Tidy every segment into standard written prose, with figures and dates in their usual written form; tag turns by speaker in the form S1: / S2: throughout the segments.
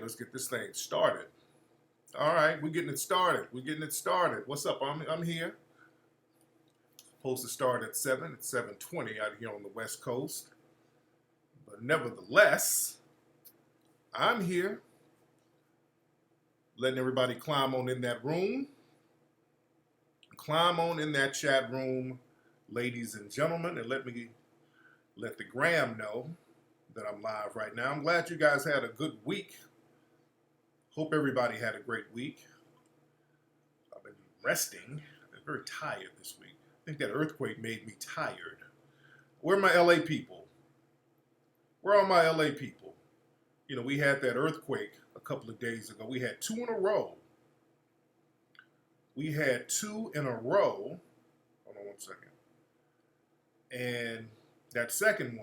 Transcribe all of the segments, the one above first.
S1: let's get this thing started. All right, we're getting it started. We're getting it started. What's up? I'm here. Supposed to start at 7. It's 7:20 out here on the West Coast. But nevertheless, I'm here. Letting everybody climb on in that room. Climb on in that chat room, ladies and gentlemen, and let the gram know that I'm live right now. I'm glad you guys had a good week. Hope everybody had a great week. I've been resting. I've been very tired this week. I think that earthquake made me tired. Where are my LA people? Where are my LA people? You know, we had that earthquake a couple of days ago. We had 2 in a row. Hold on one second. And that second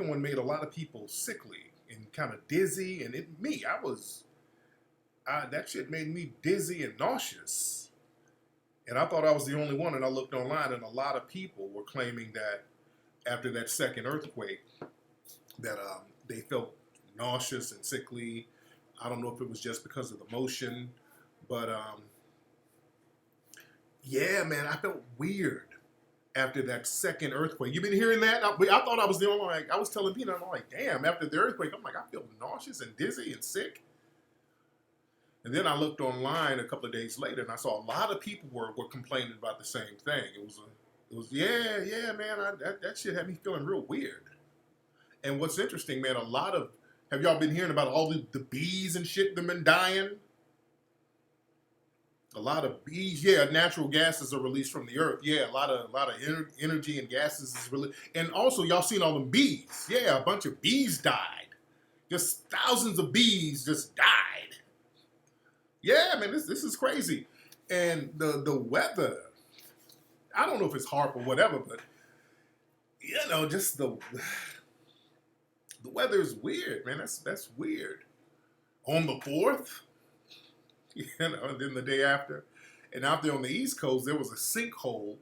S1: one made a lot of people sickly and kind of dizzy. And that shit made me dizzy and nauseous. And I thought I was the only one. And I looked online and a lot of people were claiming that after that second earthquake that they felt nauseous and sickly. I don't know if it was just because of the motion, but yeah, man, I felt weird after that second earthquake. You been hearing that? I thought I was the only one. Like, I was telling Peter, I'm like, damn, after the earthquake, I'm like, I feel nauseous and dizzy and sick. And then I looked online a couple of days later, and I saw a lot of people were complaining about the same thing. It was yeah, man, that shit had me feeling real weird. And what's interesting, man, have y'all been hearing about all the bees and shit that have been dying? A lot of bees, yeah, natural gases are released from the earth. Yeah, a lot of energy and gases is released. And also, y'all seen all them bees. Yeah, a bunch of bees died. Just thousands of bees just died. Yeah, man, this is crazy. And the weather, I don't know if it's HAARP or whatever, but, you know, just the weather is weird, man. That's weird. On the 4th, you know, and then the day after, and out there on the East Coast, there was a sinkhole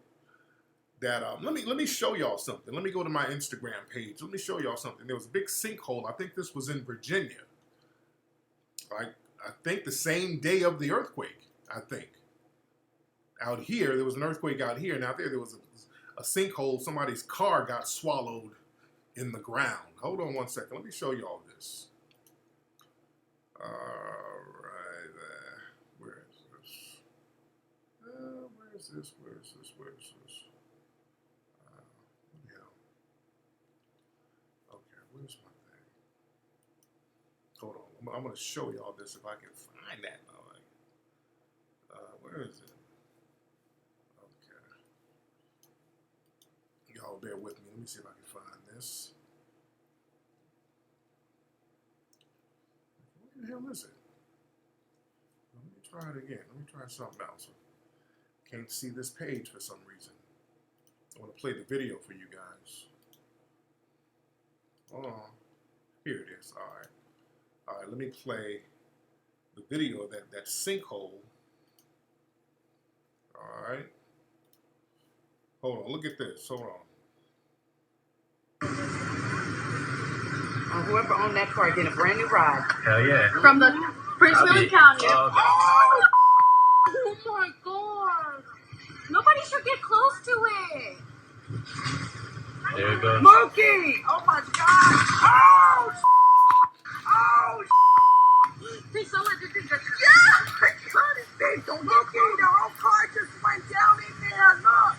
S1: that let me show y'all something. Let me go to my Instagram page. Let me show y'all something. There was a big sinkhole. I think this was in Virginia. I think the same day of the earthquake. I think out here there was an earthquake out here, and out there was a sinkhole. Somebody's car got swallowed in the ground. Hold on one second. Let me show you all this. All right, where is this? Where is this? Yeah. Okay, where's my thing? Hold on. I'm going to show y'all this if I can find that. Where is it? Okay. Y'all bear with me. Let me see if I can find this. What the hell is it? Let me try it again. Let me try something else. Can't see this page for some reason. I want to play the video for you guys. Oh, here it is. All right. Let me play the video of that sinkhole. All right. Hold on. Look at this. Hold on.
S2: Whoever owned that car did a brand new ride.
S3: Hell yeah.
S4: From the Prince William County.
S3: Oh,
S4: Oh my god. Nobody should get close to it.
S3: there it goes.
S2: Monkey! Oh my god! Oh! Oh!
S4: They sound like this is just
S2: They don't look at their own car just went down in there. Look!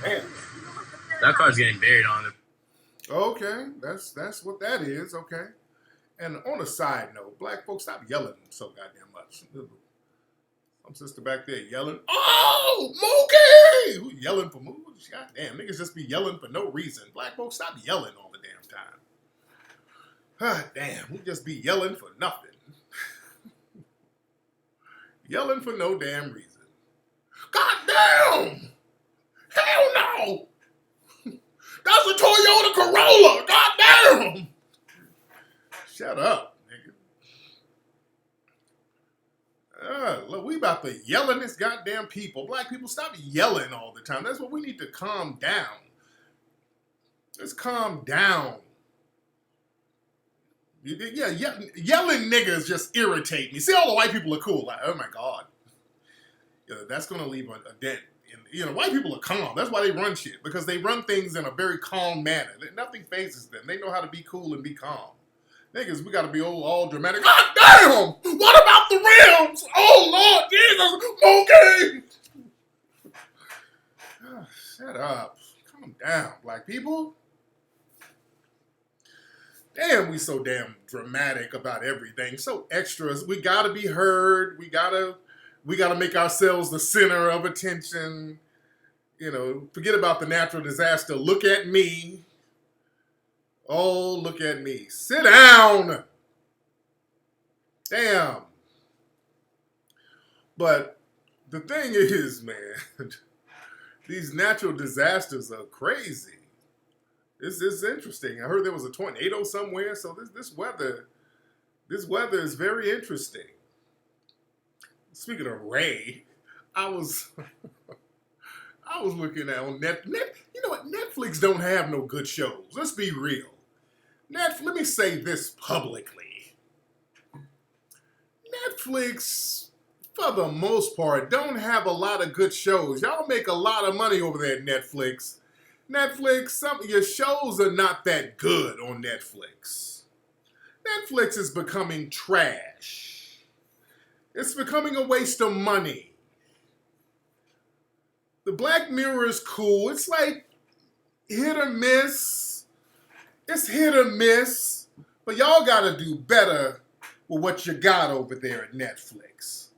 S1: Man.
S3: That car's getting buried on it.
S1: Okay, that's what that is. Okay. And on a side note, black folks, stop yelling so goddamn much. Some sister back there yelling, "Oh, Mookie!" Who yelling for moves? Goddamn, niggas just be yelling for no reason. Black folks, stop yelling all the damn time. Ah, damn, we just be yelling for nothing. Yelling for no damn reason. Goddamn! Hell no! That's a Toyota Corolla! Goddamn! Shut up, nigga. Look, we about to yell at this goddamn people. Black people, stop yelling all the time. That's what we need to calm down. Let's calm down. Yeah, yelling niggas just irritate me. See, all the white people are cool. Like, oh my God. Yeah, that's going to leave a dent. White people are calm. That's why they run shit. Because they run things in a very calm manner. Nothing phases them. They know how to be cool and be calm. Niggas, we got to be all dramatic. God damn! What about the rims? Oh, Lord Jesus! Okay! Shut up. Calm down, black people. Damn, we so damn dramatic about everything. So extras. We got to be heard. We got to make ourselves the center of attention. Forget about the natural disaster. Look at me. Oh, look at me. Sit down. Damn. But the thing is, man, these natural disasters are crazy. This is interesting. I heard there was a tornado somewhere, so this weather is very interesting. Speaking of Ray, I was looking at on Net. You know what? Netflix don't have no good shows. Let's be real. Let me say this publicly. Netflix, for the most part, don't have a lot of good shows. Y'all make a lot of money over there at Netflix. Some of your shows are not that good on Netflix. Netflix is becoming trash. It's becoming a waste of money. The Black Mirror is cool. It's like hit or miss. It's hit or miss. But y'all gotta do better with what you got over there at Netflix.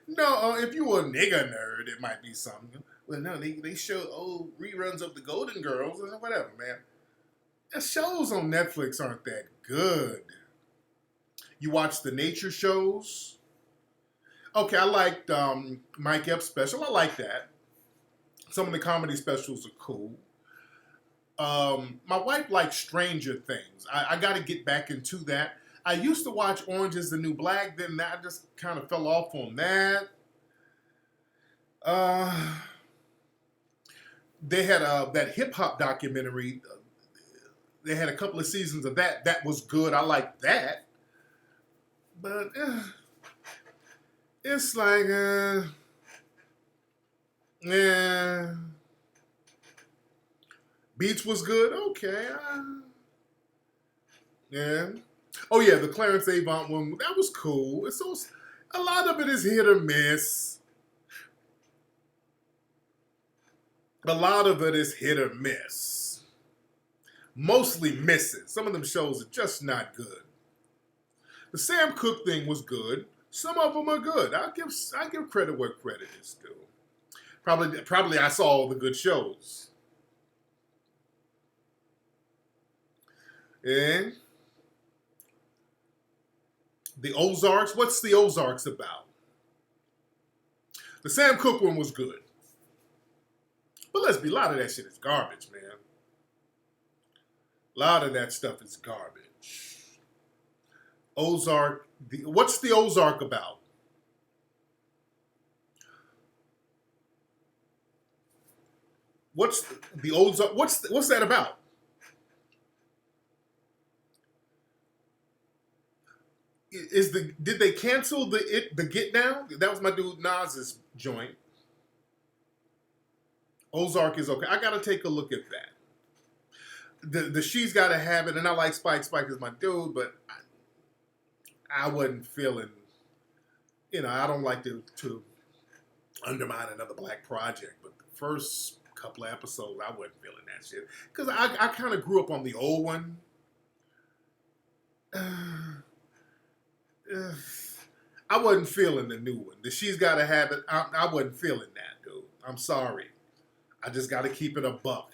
S1: No, if you were a nigga nerd, it might be something. Well, no, they show old reruns of the Golden Girls or whatever, man. The shows on Netflix aren't that good. You watch the nature shows? Okay, I liked Mike Epps' special. I like that. Some of the comedy specials are cool. My wife likes Stranger Things. I got to get back into that. I used to watch Orange is the New Black, then I just kind of fell off on that. They had that hip-hop documentary. They had a couple of seasons of that. That was good. I liked that. But it's like, yeah. Beats was good. Okay. Yeah. Oh, yeah, the Clarence Avant one. That was cool. It's so, a lot of it is hit or miss. A lot of it is hit or miss. Mostly misses. Some of them shows are just not good. The Sam Cooke thing was good. Some of them are good. I give credit where credit is due. Probably I saw all the good shows. And the Ozarks. What's the Ozarks about? The Sam Cooke one was good. But let's be, a lot of that shit is garbage, man. A lot of that stuff is garbage. Ozark, what's the Ozark about? What's the Ozark, what's that about? Did they cancel the Get Down? That was my dude Nas's joint. Ozark is okay. I gotta take a look at that. The She's Gotta Have It, and I like Spike. Spike is my dude, but I wasn't feeling, I don't like to undermine another black project, but the first couple of episodes, I wasn't feeling that shit. Because I kind of grew up on the old one. I wasn't feeling the new one. The She's Gotta Have It, I wasn't feeling that, dude. I'm sorry. I just got to keep it a buck.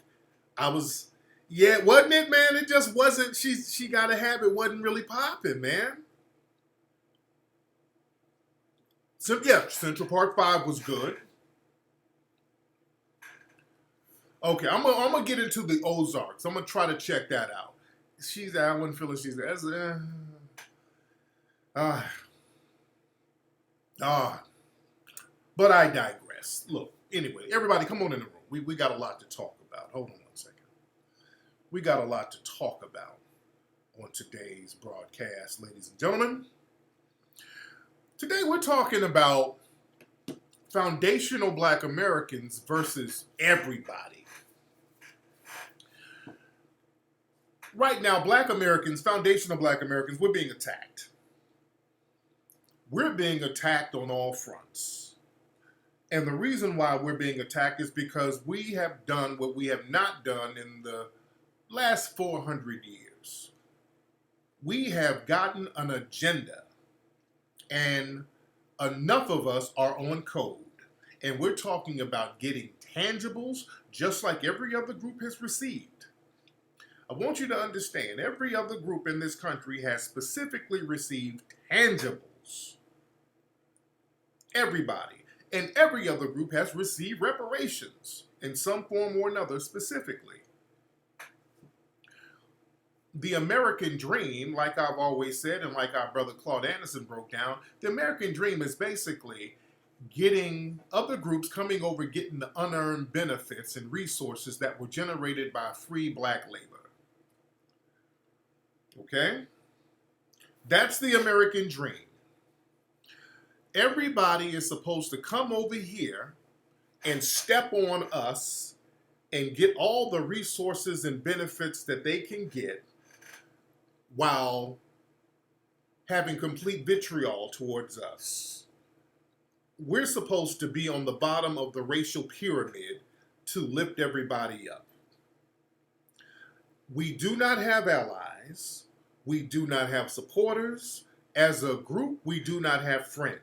S1: Wasn't it, man? It just wasn't, she Gotta Have It wasn't really popping, man. So, yeah, Central Park 5 was good. Okay, I'm gonna get into the Ozarks. I'm gonna try to check that out. I wasn't feeling She's there. Ah, but I digress. Look, anyway, everybody come on in the room. We got a lot to talk about. Hold on 1 second. We got a lot to talk about on today's broadcast, ladies and gentlemen. Today we're talking about foundational Black Americans versus everybody. Right now, Black Americans, foundational Black Americans, we're being attacked. We're being attacked on all fronts. And the reason why we're being attacked is because we have done what we have not done in the last 400 years. We have gotten an agenda, and enough of us are on code. And we're talking about getting tangibles just like every other group has received. I want you to understand, every other group in this country has specifically received tangibles. Everybody. And every other group has received reparations in some form or another specifically. The American dream, like I've always said, and like our brother Claude Anderson broke down, the American dream is basically getting other groups coming over, getting the unearned benefits and resources that were generated by free Black labor. Okay? That's the American dream. Everybody is supposed to come over here and step on us and get all the resources and benefits that they can get while having complete vitriol towards us. We're supposed to be on the bottom of the racial pyramid to lift everybody up. We do not have allies. We do not have supporters. As a group, we do not have friends.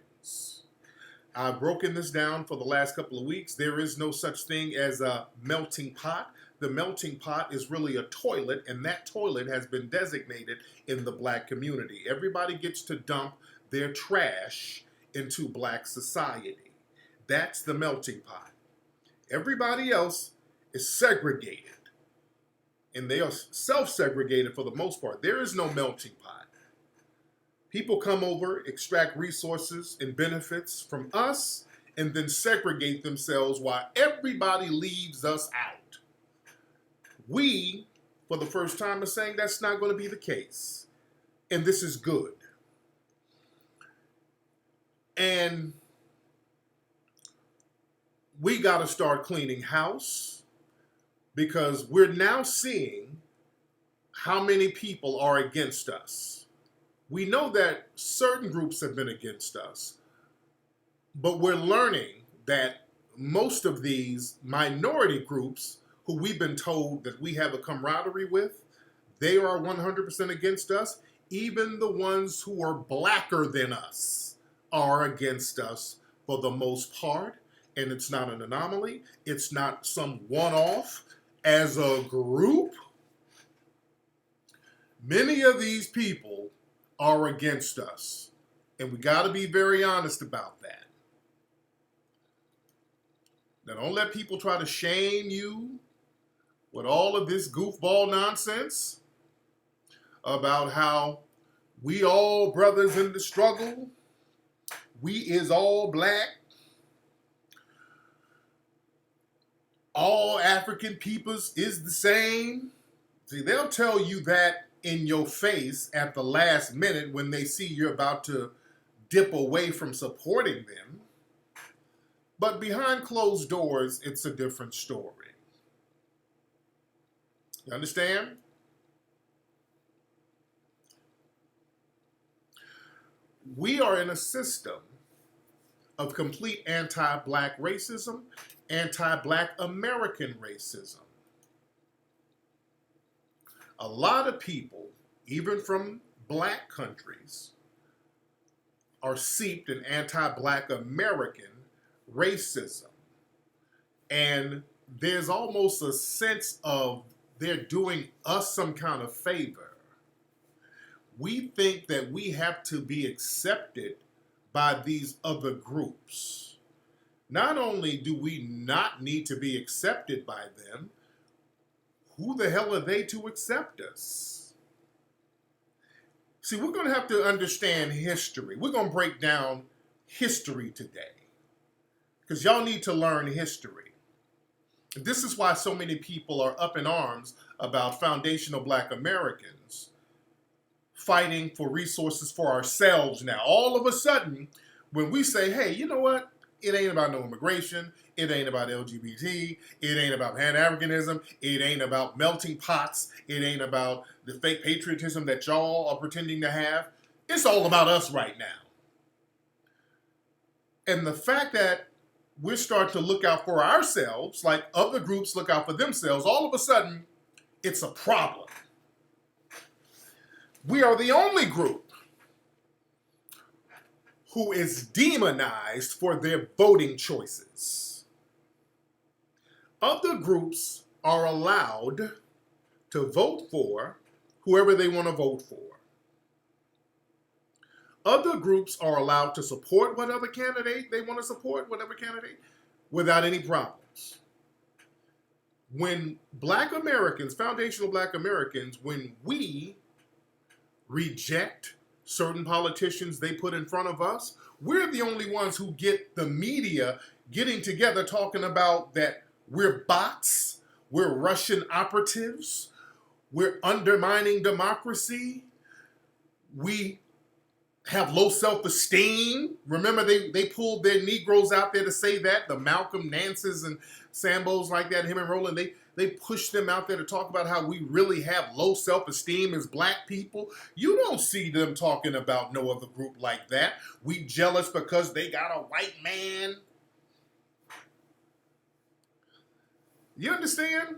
S1: I've broken this down for the last couple of weeks. There is no such thing as a melting pot. The melting pot is really a toilet, and that toilet has been designated in the Black community. Everybody gets to dump their trash into Black society. That's the melting pot. Everybody else is segregated, and they are self-segregated for the most part. There is no melting pot. People come over, extract resources and benefits from us, and then segregate themselves while everybody leaves us out. We, for the first time, are saying that's not going to be the case. And this is good. And we got to start cleaning house, because we're now seeing how many people are against us. We know that certain groups have been against us, but we're learning that most of these minority groups who we've been told that we have a camaraderie with, they are 100% against us. Even the ones who are blacker than us are against us for the most part. And it's not an anomaly. It's not some one-off. As a group, many of these people are against us. And we got to be very honest about that. Now, don't let people try to shame you with all of this goofball nonsense about how we all brothers in the struggle, we is all Black, all African peoples is the same. See, they'll tell you that in your face at the last minute when they see you're about to dip away from supporting them. But behind closed doors, it's a different story. You understand? We are in a system of complete anti-Black racism, anti-Black American racism. A lot of people, even from Black countries, are seeped in anti-Black American racism. And there's almost a sense of they're doing us some kind of favor. We think that we have to be accepted by these other groups. Not only do we not need to be accepted by them, who the hell are they to accept us? See, we're going to have to understand history. We're going to break down history today. Because y'all need to learn history. This is why so many people are up in arms about foundational Black Americans fighting for resources for ourselves now. All of a sudden, when we say, hey, you know what? It ain't about no immigration. It ain't about LGBT. It ain't about Pan-Africanism. It ain't about melting pots. It ain't about the fake patriotism that y'all are pretending to have. It's all about us right now. And the fact that we're starting to look out for ourselves, like other groups look out for themselves, all of a sudden, it's a problem. We are the only group who is demonized for their voting choices. Other groups are allowed to vote for whoever they want to vote for. Other groups are allowed to support whatever candidate they want to support, whatever candidate, without any problems. When Black Americans, foundational Black Americans, when we reject certain politicians they put in front of us, we're the only ones who get the media getting together talking about that we're bots, we're Russian operatives, we're undermining democracy, we have low self-esteem. Remember, they pulled their Negroes out there to say that, the Malcolm Nances and Sambos like that, him and Roland, they pushed them out there to talk about how we really have low self-esteem as Black people. You don't see them talking about no other group like that. We jealous because they got a white man. You understand?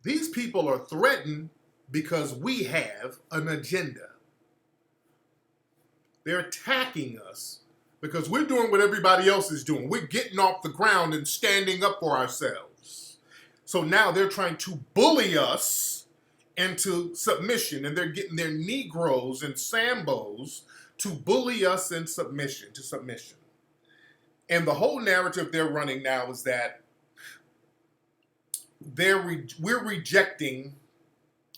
S1: These people are threatened because we have an agenda. They're attacking us because we're doing what everybody else is doing. We're getting off the ground and standing up for ourselves. So now they're trying to bully us into submission, and they're getting their Negroes and Sambos to bully us in submission. And the whole narrative they're running now is that we're rejecting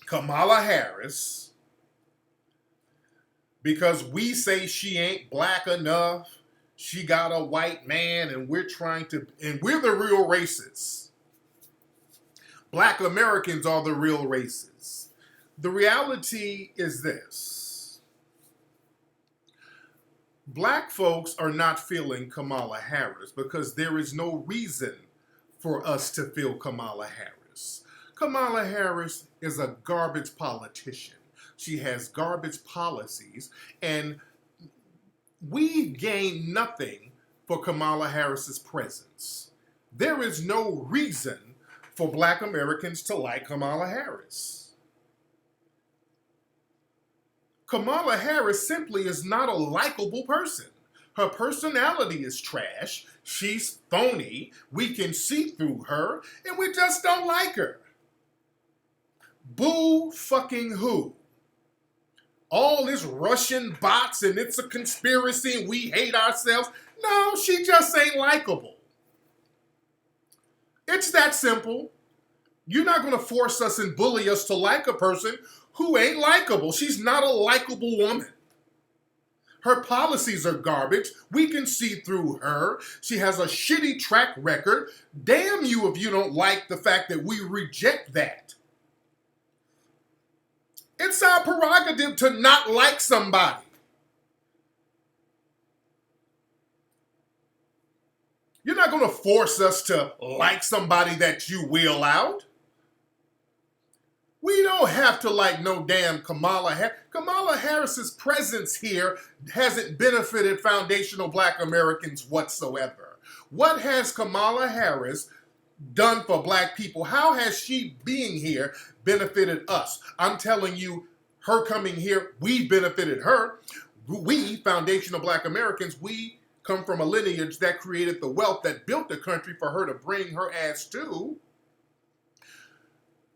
S1: Kamala Harris because we say she ain't Black enough, she got a white man, and we're the real racists. Black Americans are the real racists. The reality is this. Black folks are not feeling Kamala Harris because there is no reason for us to feel Kamala Harris. Kamala Harris is a garbage politician. She has garbage policies, and we gain nothing for Kamala Harris's presence. There is no reason for Black Americans to like Kamala Harris. Kamala Harris simply is not a likable person. Her personality is trash. She's phony. We can see through her, and we just don't like her. Boo fucking who? All this Russian bots and it's a conspiracy and we hate ourselves. No, she just ain't likable. It's that simple. You're not going to force us and bully us to like a person who ain't likable. She's not a likable woman. Her policies are garbage. We can see through her. She has a shitty track record. Damn you if you don't like the fact that we reject that. It's our prerogative to not like somebody. You're not going to force us to like somebody that you wheel out. We don't have to like no damn Kamala Harris. Kamala Harris's presence here hasn't benefited foundational Black Americans whatsoever. What has Kamala Harris done for Black people? How has she being here benefited us? I'm telling you, her coming here, we benefited her. We, foundational Black Americans, we come from a lineage that created the wealth that built the country for her to bring her ass to.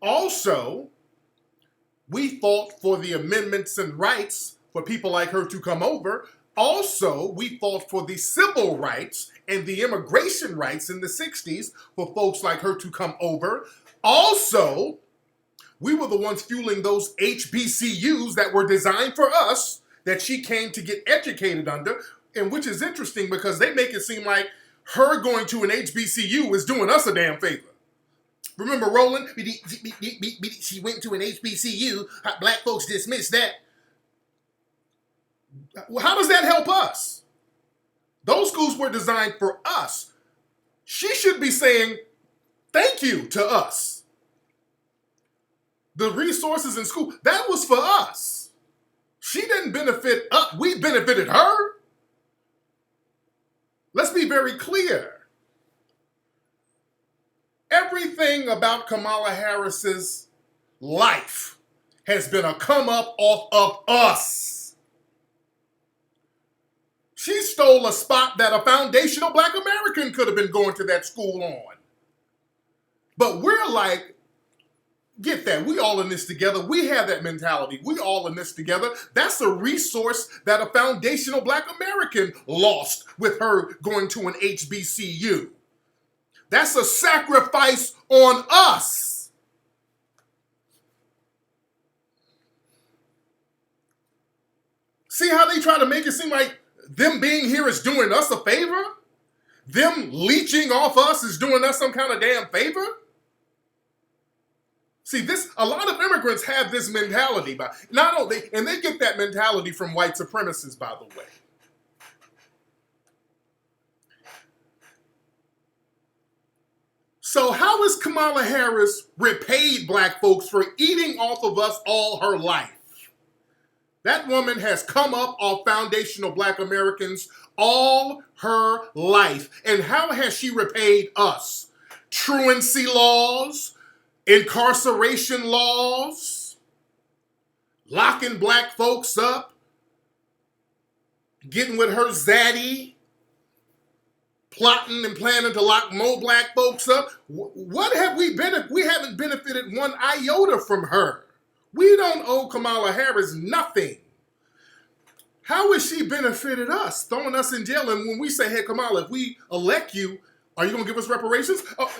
S1: Also, we fought for the amendments and rights for people like her to come over. Also, we fought for the civil rights and the immigration rights in the 60s for folks like her to come over. Also, we were the ones fueling those HBCUs that were designed for us that she came to get educated under, and which is interesting because they make it seem like her going to an HBCU is doing us a damn favor. Remember Roland? She went to an HBCU. Black folks dismissed that. Well, how does that help us? Those schools were designed for us. She should be saying thank you to us. The resources in school, that was for us. She didn't benefit us. We benefited her. Let's be very clear. Everything about Kamala Harris's life has been a come up off of us. She stole a spot that a foundational Black American could have been going to that school on. But we're like, get that. We all in this together. We have that mentality. We all in this together. That's a resource that a foundational Black American lost with her going to an HBCU. That's a sacrifice on us. See how they try to make it seem like them being here is doing us a favor? Them leeching off us is doing us some kind of damn favor? See, a lot of immigrants have this mentality, and they get that mentality from white supremacists, by the way. So how has Kamala Harris repaid Black folks for eating off of us all her life? That woman has come up off foundational Black Americans all her life. And how has she repaid us? Truancy laws, incarceration laws, locking Black folks up, getting with her zaddy, plotting and planning to lock more Black folks up. What have we benefited? We haven't benefited one iota from her. We don't owe Kamala Harris nothing. How has she benefited us, throwing us in jail? And when we say, hey, Kamala, if we elect you, are you going to give us reparations? Oh,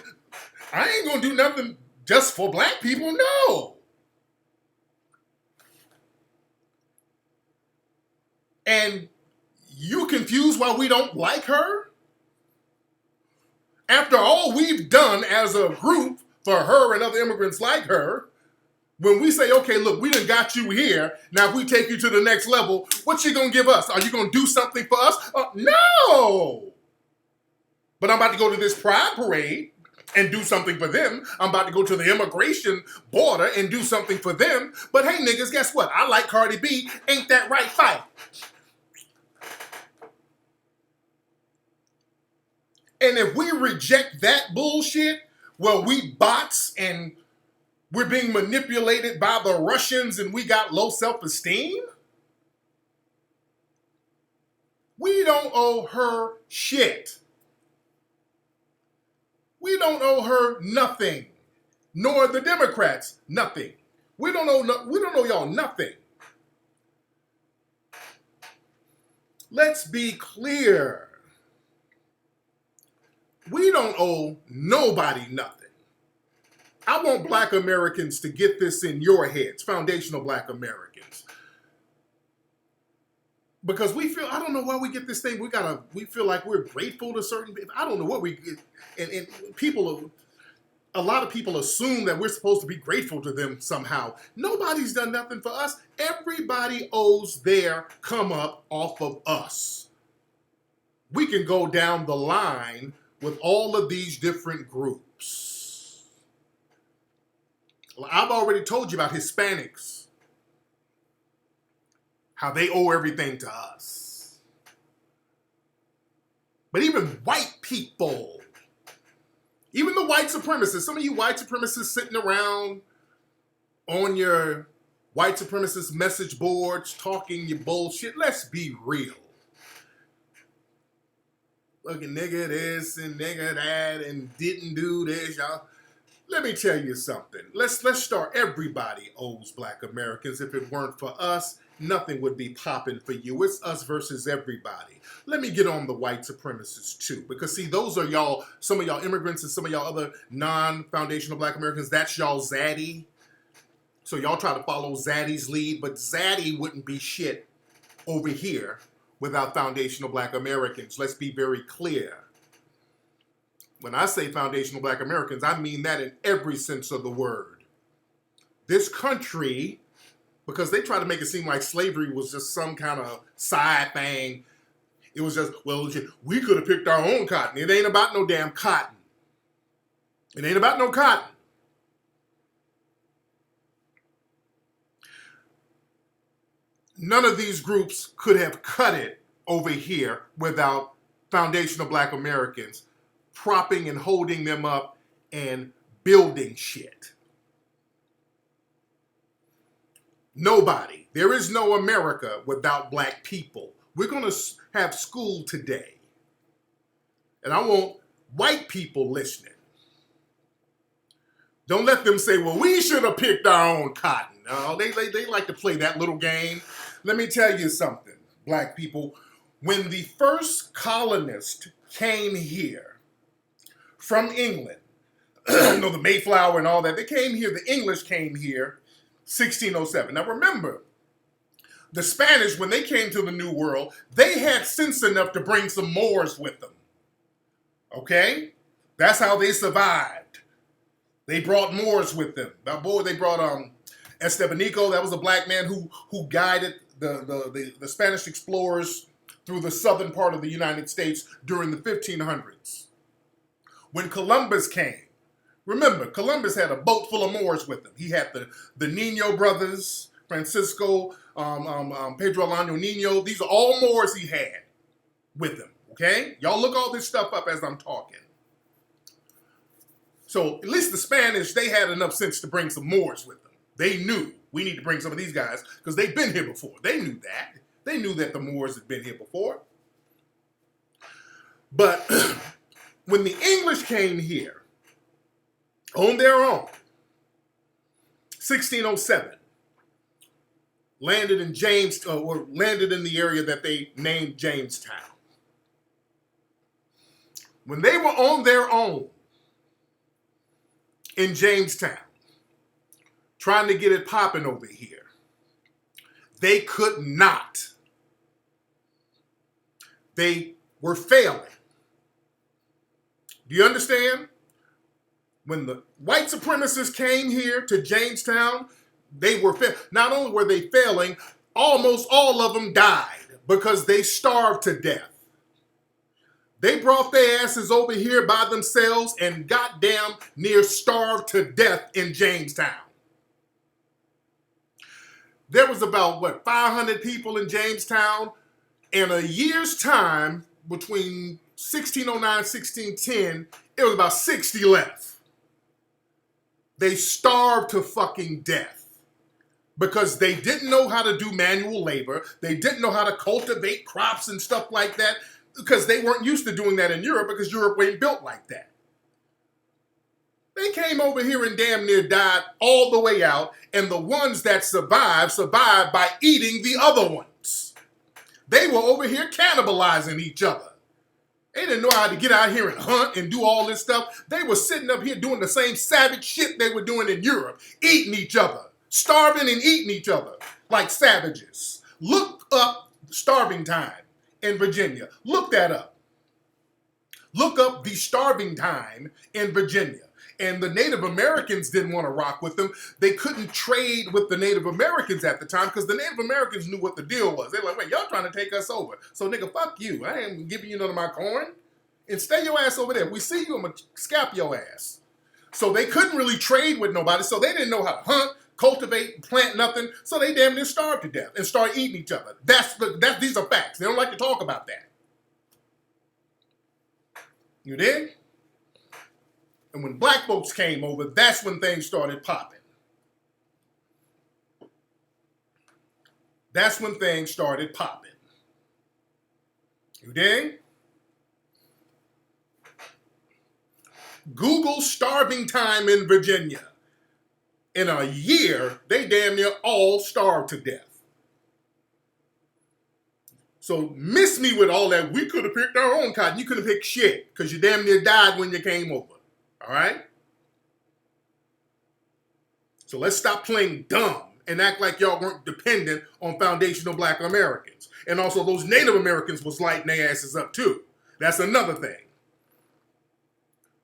S1: I ain't going to do nothing just for Black people. No. And you confused why we don't like her? After all we've done as a group for her and other immigrants like her, when we say, okay, look, we done got you here. Now, if we take you to the next level, what you gonna give us? Are you gonna do something for us? No. But I'm about to go to this pride parade and do something for them. I'm about to go to the immigration border and do something for them. But hey, niggas, guess what? I like Cardi B. Ain't that right? Fight. And if we reject that bullshit, well, we bots and we're being manipulated by the Russians and we got low self-esteem? We don't owe her shit. We don't owe her nothing. Nor the Democrats nothing. We don't owe y'all nothing. Let's be clear. We don't owe nobody nothing. I want Black Americans to get this in your heads, foundational Black Americans. Because we feel, I don't know why we get this thing, we feel like we're grateful to certain people. I don't know what we get. And people, a lot of people assume that we're supposed to be grateful to them somehow. Nobody's done nothing for us. Everybody owes their come up off of us. We can go down the line with all of these different groups. I've already told you about Hispanics, how they owe everything to us. But even white people, even the white supremacists, some of you white supremacists sitting around on your white supremacist message boards talking your bullshit, let's be real. Look at nigga this and nigga that and didn't do this, y'all. Let me tell you something. Let's start. Everybody owes Black Americans. If it weren't for us, nothing would be popping for you. It's us versus everybody. Let me get on the white supremacists too. Because see, those are y'all, some of y'all immigrants and some of y'all other non-foundational Black Americans, that's y'all zaddy. So y'all try to follow Zaddy's lead, but Zaddy wouldn't be shit over here without foundational black Americans. Let's be very clear. When I say foundational black Americans, I mean that in every sense of the word. This country, because they try to make it seem like slavery was just some kind of side thing. It was just, well, we could have picked our own cotton. It ain't about no damn cotton. It ain't about no cotton. None of these groups could have cut it over here without foundational black Americans propping and holding them up and building shit. Nobody. There is no America without black people. We're going to have school today. And I want white people listening. Don't let them say, well, we should have picked our own cotton. No, they like to play that little game. Let me tell you something, black people. When the first colonists came here from England, the Mayflower and all that, they came here, the English came here 1607. Now remember, the Spanish, when they came to the New World, they had sense enough to bring some Moors with them. Okay? That's how they survived. They brought Moors with them. They brought Estebanico, that was a black man who guided the Spanish explorers through the southern part of the United States during the 1500s. When Columbus came, remember, Columbus had a boat full of Moors with him. He had the Nino brothers, Francisco, Pedro Alano Nino. These are all Moors he had with him, okay? Y'all look all this stuff up as I'm talking. So at least the Spanish, they had enough sense to bring some Moors with them. They knew we need to bring some of these guys because they've been here before. They knew that. They knew that the Moors had been here before. But when the English came here on their own, 1607, landed in the area that they named Jamestown. When they were on their own in Jamestown, trying to get it popping over here, they could not. They were failing. Do you understand? When the white supremacists came here to Jamestown, they were not only were they failing, almost all of them died because they starved to death. They brought their asses over here by themselves and goddamn near starved to death in Jamestown. There was about, 500 people in Jamestown. In a year's time, between 1609 and 1610, it was about 60 left. They starved to fucking death because they didn't know how to do manual labor. They didn't know how to cultivate crops and stuff like that because they weren't used to doing that in Europe because Europe wasn't built like that. They came over here and damn near died all the way out, and the ones that survived by eating the other ones. They were over here cannibalizing each other. They didn't know how to get out here and hunt and do all this stuff. They were sitting up here doing the same savage shit they were doing in Europe, eating each other, starving and eating each other like savages. Look up starving time in Virginia. Look that up. Look up the starving time in Virginia. And the Native Americans didn't want to rock with them. They couldn't trade with the Native Americans at the time because the Native Americans knew what the deal was. They're like, wait, y'all trying to take us over. So nigga, fuck you. I ain't giving you none of my corn. And stay your ass over there. We see you, I'm going to scalp your ass. So they couldn't really trade with nobody. So they didn't know how to hunt, cultivate, plant nothing. So they damn near starved to death and started eating each other. These are facts. They don't like to talk about that. You dig? And when black folks came over, that's when things started popping. That's when things started popping. You dig? Google starving time in Virginia. In a year, they damn near all starved to death. So miss me with all that. We could have picked our own cotton. You could have picked shit because you damn near died when you came over. All right? So let's stop playing dumb and act like y'all weren't dependent on foundational black Americans. And also those Native Americans was lighting their asses up too. That's another thing.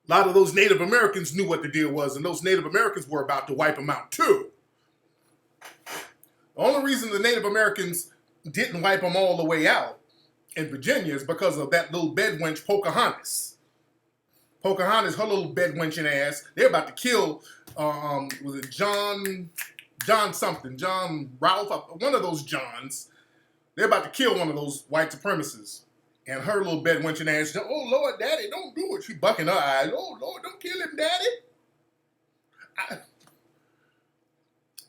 S1: A lot of those Native Americans knew what the deal was, and those Native Americans were about to wipe them out too. The only reason the Native Americans didn't wipe them all the way out in Virginia is because of that little bedwench Pocahontas. Pocahontas, her little bedwenching ass, they're about to kill, was it John something, John Ralph, one of those Johns. They're about to kill one of those white supremacists. And her little bedwenching ass, oh, Lord, Daddy, don't do it. She bucking her eyes. Oh, Lord, don't kill him, Daddy.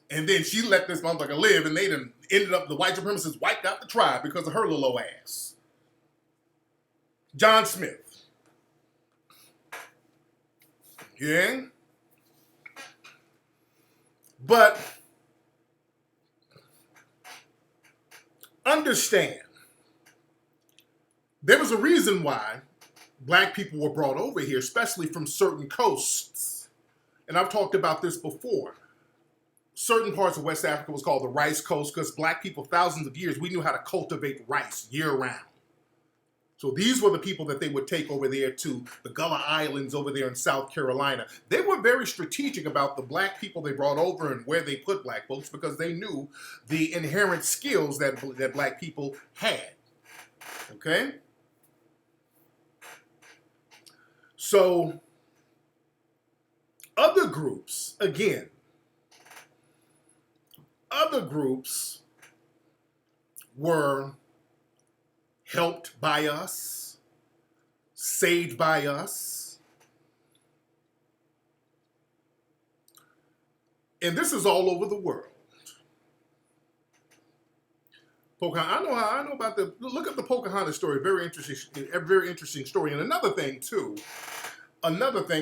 S1: And then she let this motherfucker live, and they done ended up, the white supremacists wiped out the tribe because of her little old ass. John Smith. Yeah? But understand, there was a reason why black people were brought over here, especially from certain coasts. And I've talked about this before. Certain parts of West Africa was called the rice coast because black people, thousands of years, we knew how to cultivate rice year-round. So these were the people that they would take over there to the Gullah Islands over there in South Carolina. They were very strategic about the black people they brought over and where they put black folks because they knew the inherent skills that black people had. Okay? So other groups, again, other groups were helped by us, saved by us. And this is all over the world. I know about look up the Pocahontas story, very interesting story. And another thing,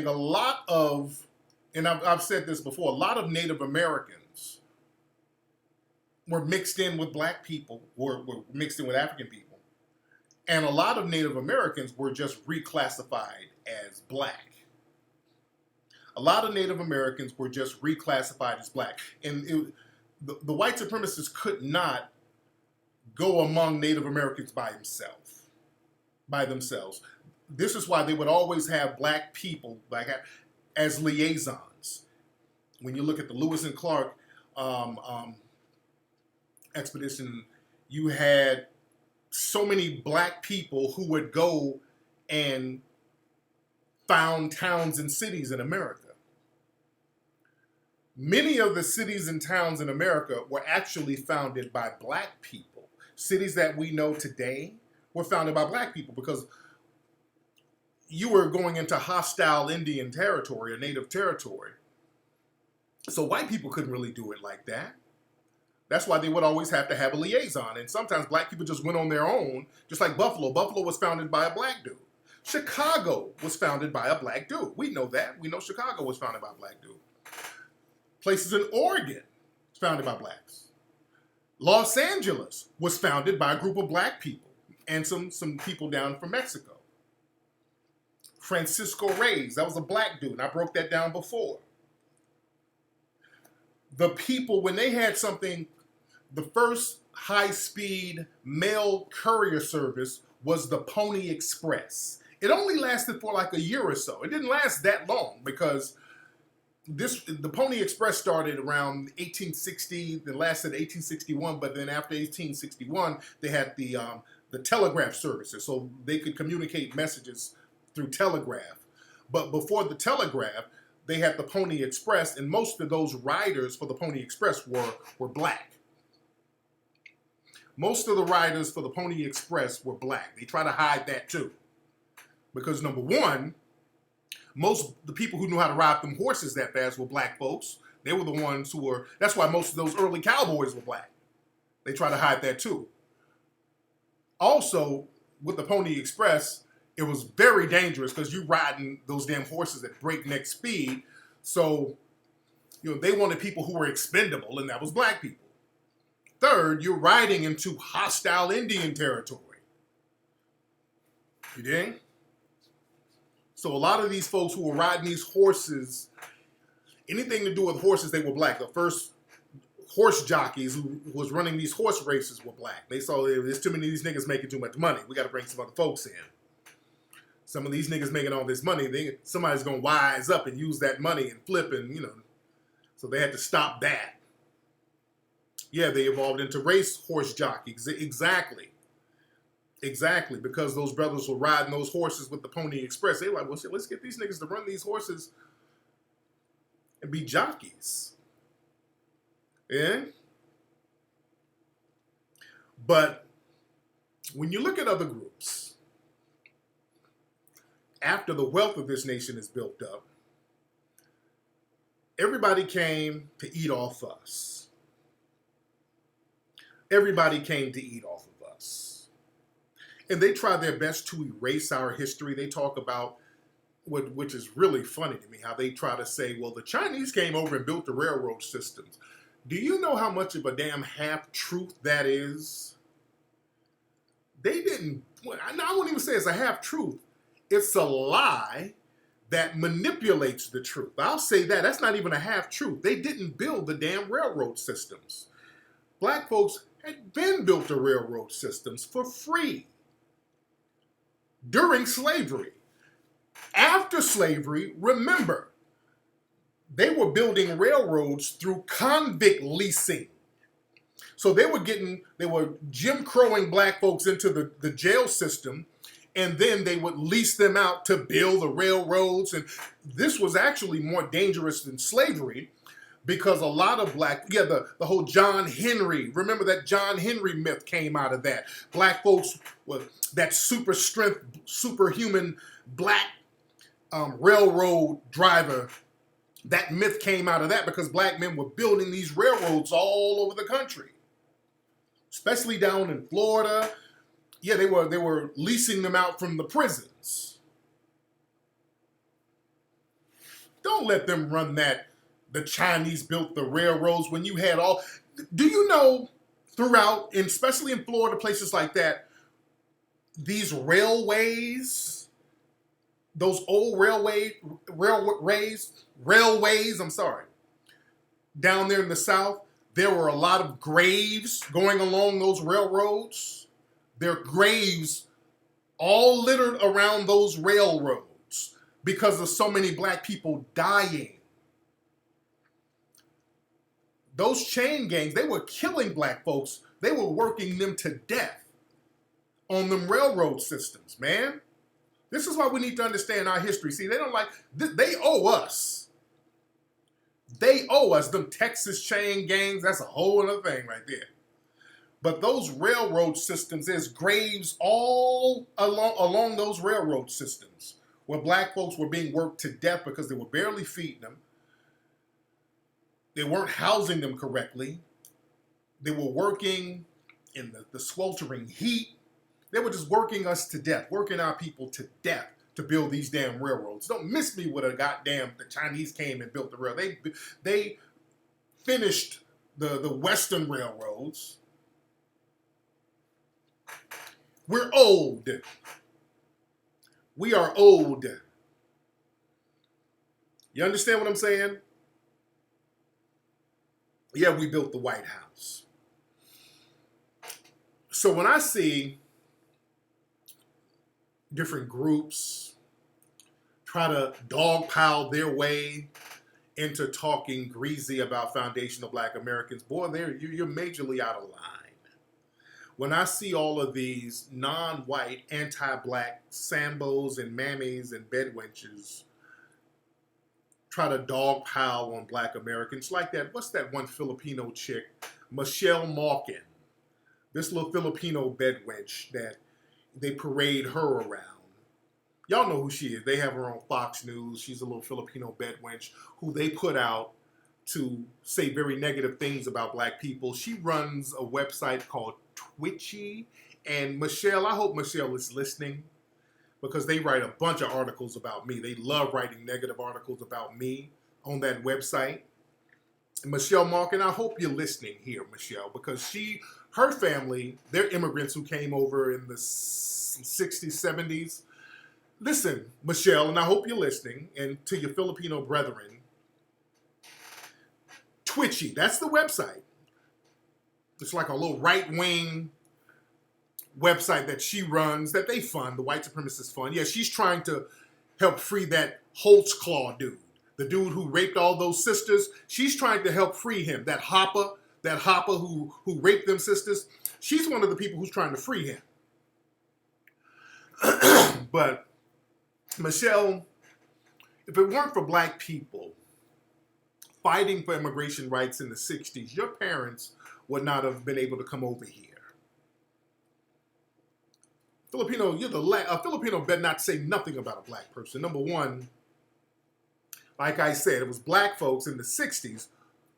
S1: a lot of, and I've said this before, a lot of Native Americans were mixed in with black people, were mixed in with African people. And a lot of Native Americans were just reclassified as black. A lot of Native Americans were just reclassified as black. And the white supremacists could not go among Native Americans by themselves. This is why they would always have black people as liaisons. When you look at the Lewis and Clark expedition, you had so many black people who would go and found towns and cities in America. Many of the cities and towns in America were actually founded by black people. Cities that we know today were founded by black people because you were going into hostile Indian territory or native territory. So white people couldn't really do it like that. That's why they would always have to have a liaison. And sometimes black people just went on their own, just like Buffalo. Buffalo was founded by a black dude. Chicago was founded by a black dude. We know that. We know Chicago was founded by a black dude. Places in Oregon was founded by blacks. Los Angeles was founded by a group of black people and some people down from Mexico. Francisco Reyes, that was a black dude, and I broke that down before. The people, when they had something, the first high-speed mail courier service was the Pony Express. It only lasted for like a year or so. It didn't last that long because the Pony Express started around 1860, it lasted 1861, but then after 1861, they had the telegraph services, so they could communicate messages through telegraph. But before the telegraph, they had the Pony Express, and most of those riders for the Pony Express were black. Most of the riders for the Pony Express were black. They try to hide that too. Because number one, the people who knew how to ride them horses that fast were black folks. They were the ones that's why most of those early cowboys were black. They try to hide that too. Also, with the Pony Express, it was very dangerous because you're riding those damn horses at breakneck speed. So, they wanted people who were expendable, and that was black people. Third, you're riding into hostile Indian territory. You dig? So a lot of these folks who were riding these horses, anything to do with horses, they were black. The first horse jockeys who was running these horse races were black. They saw there's too many of these niggas making too much money. We got to bring some other folks in. Some of these niggas making all this money, somebody's going to wise up and use that money and flip and, so they had to stop that. Yeah, they evolved into race horse jockeys. Exactly. Exactly, because those brothers were riding those horses with the Pony Express. They were like, well, shit, let's get these niggas to run these horses and be jockeys. Yeah? But when you look at other groups, after the wealth of this nation is built up, everybody came to eat off us. Everybody came to eat off of us. And they try their best to erase our history. They talk about, which is really funny to me, how they try to say, well, the Chinese came over and built the railroad systems. Do you know how much of a damn half-truth that is? They didn't, I won't even say it's a half-truth. It's a lie that manipulates the truth. I'll say that. That's not even a half-truth. They didn't build the damn railroad systems. Black folks had been built the railroad systems for free during slavery. After slavery, remember, they were building railroads through convict leasing. So they were Jim Crowing black folks into the jail system, and then they would lease them out to build the railroads. And this was actually more dangerous than slavery because a lot of the whole John Henry, remember that John Henry myth came out of that. Black folks, that super strength, superhuman black railroad driver, that myth came out of that because black men were building these railroads all over the country, especially down in Florida. Yeah, they were leasing them out from the prisons. Don't let them run that. The Chinese built the railroads when you had all. Do you know throughout, and especially in Florida, places like that, these railways, those old railways, down there in the South, there were a lot of graves going along those railroads. There are graves all littered around those railroads because of so many black people dying. Those chain gangs, they were killing black folks. They were working them to death on them railroad systems, man. This is why we need to understand our history. See, they owe us. They owe us. Them Texas chain gangs, that's a whole other thing right there. But those railroad systems, there's graves all along those railroad systems where black folks were being worked to death because they were barely feeding them. They weren't housing them correctly. They were working in the sweltering heat. They were just working us to death, working our people to death to build these damn railroads. Don't miss me with the Chinese came and built the rail. They finished the Western railroads. We're old. We are old. You understand what I'm saying? Yeah, we built the White House. So when I see different groups try to dogpile their way into talking greasy about foundational black Americans, boy, you're majorly out of line. When I see all of these non-white, anti-black Sambos and mammies and bedwenches try to dogpile on black Americans like that. What's that one Filipino chick? Michelle Malkin. This little Filipino bedwench that they parade her around. Y'all know who she is. They have her on Fox News. She's a little Filipino bedwench who they put out to say very negative things about black people. She runs a website called Twitchy. And Michelle, I hope Michelle is listening, because they write a bunch of articles about me. They love writing negative articles about me on that website. Michelle Malkin, I hope you're listening here, Michelle, because her family, they're immigrants who came over in the 60s, 70s. Listen, Michelle, and I hope you're listening, and to your Filipino brethren, Twitchy, that's the website. It's like a little right-wing website that she runs, that they fund, the White Supremacist Fund. Yeah, she's trying to help free that Holtzclaw dude, the dude who raped all those sisters. She's trying to help free him. That Hopper who raped them sisters. She's one of the people who's trying to free him. But Michelle, if it weren't for black people fighting for immigration rights in the 60s, your parents would not have been able to come over here. Filipino, a Filipino better not say nothing about a black person. Number one, like I said, it was black folks in the 60s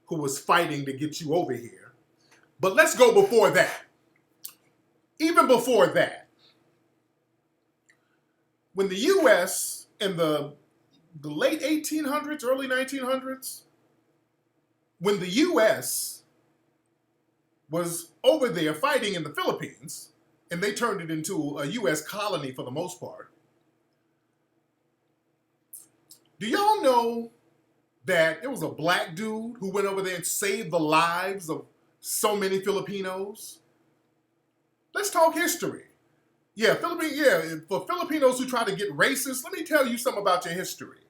S1: who was fighting to get you over here. But let's go before that. Even before that, when the U.S. in the late 1800s, early 1900s, when the U.S. was over there fighting in the Philippines, and they turned it into a U.S. colony for the most part, do y'all know that it was a black dude who went over there and saved the lives of so many Filipinos? Let's talk history. Yeah, for Filipinos who try to get racist, let me tell you something about your history.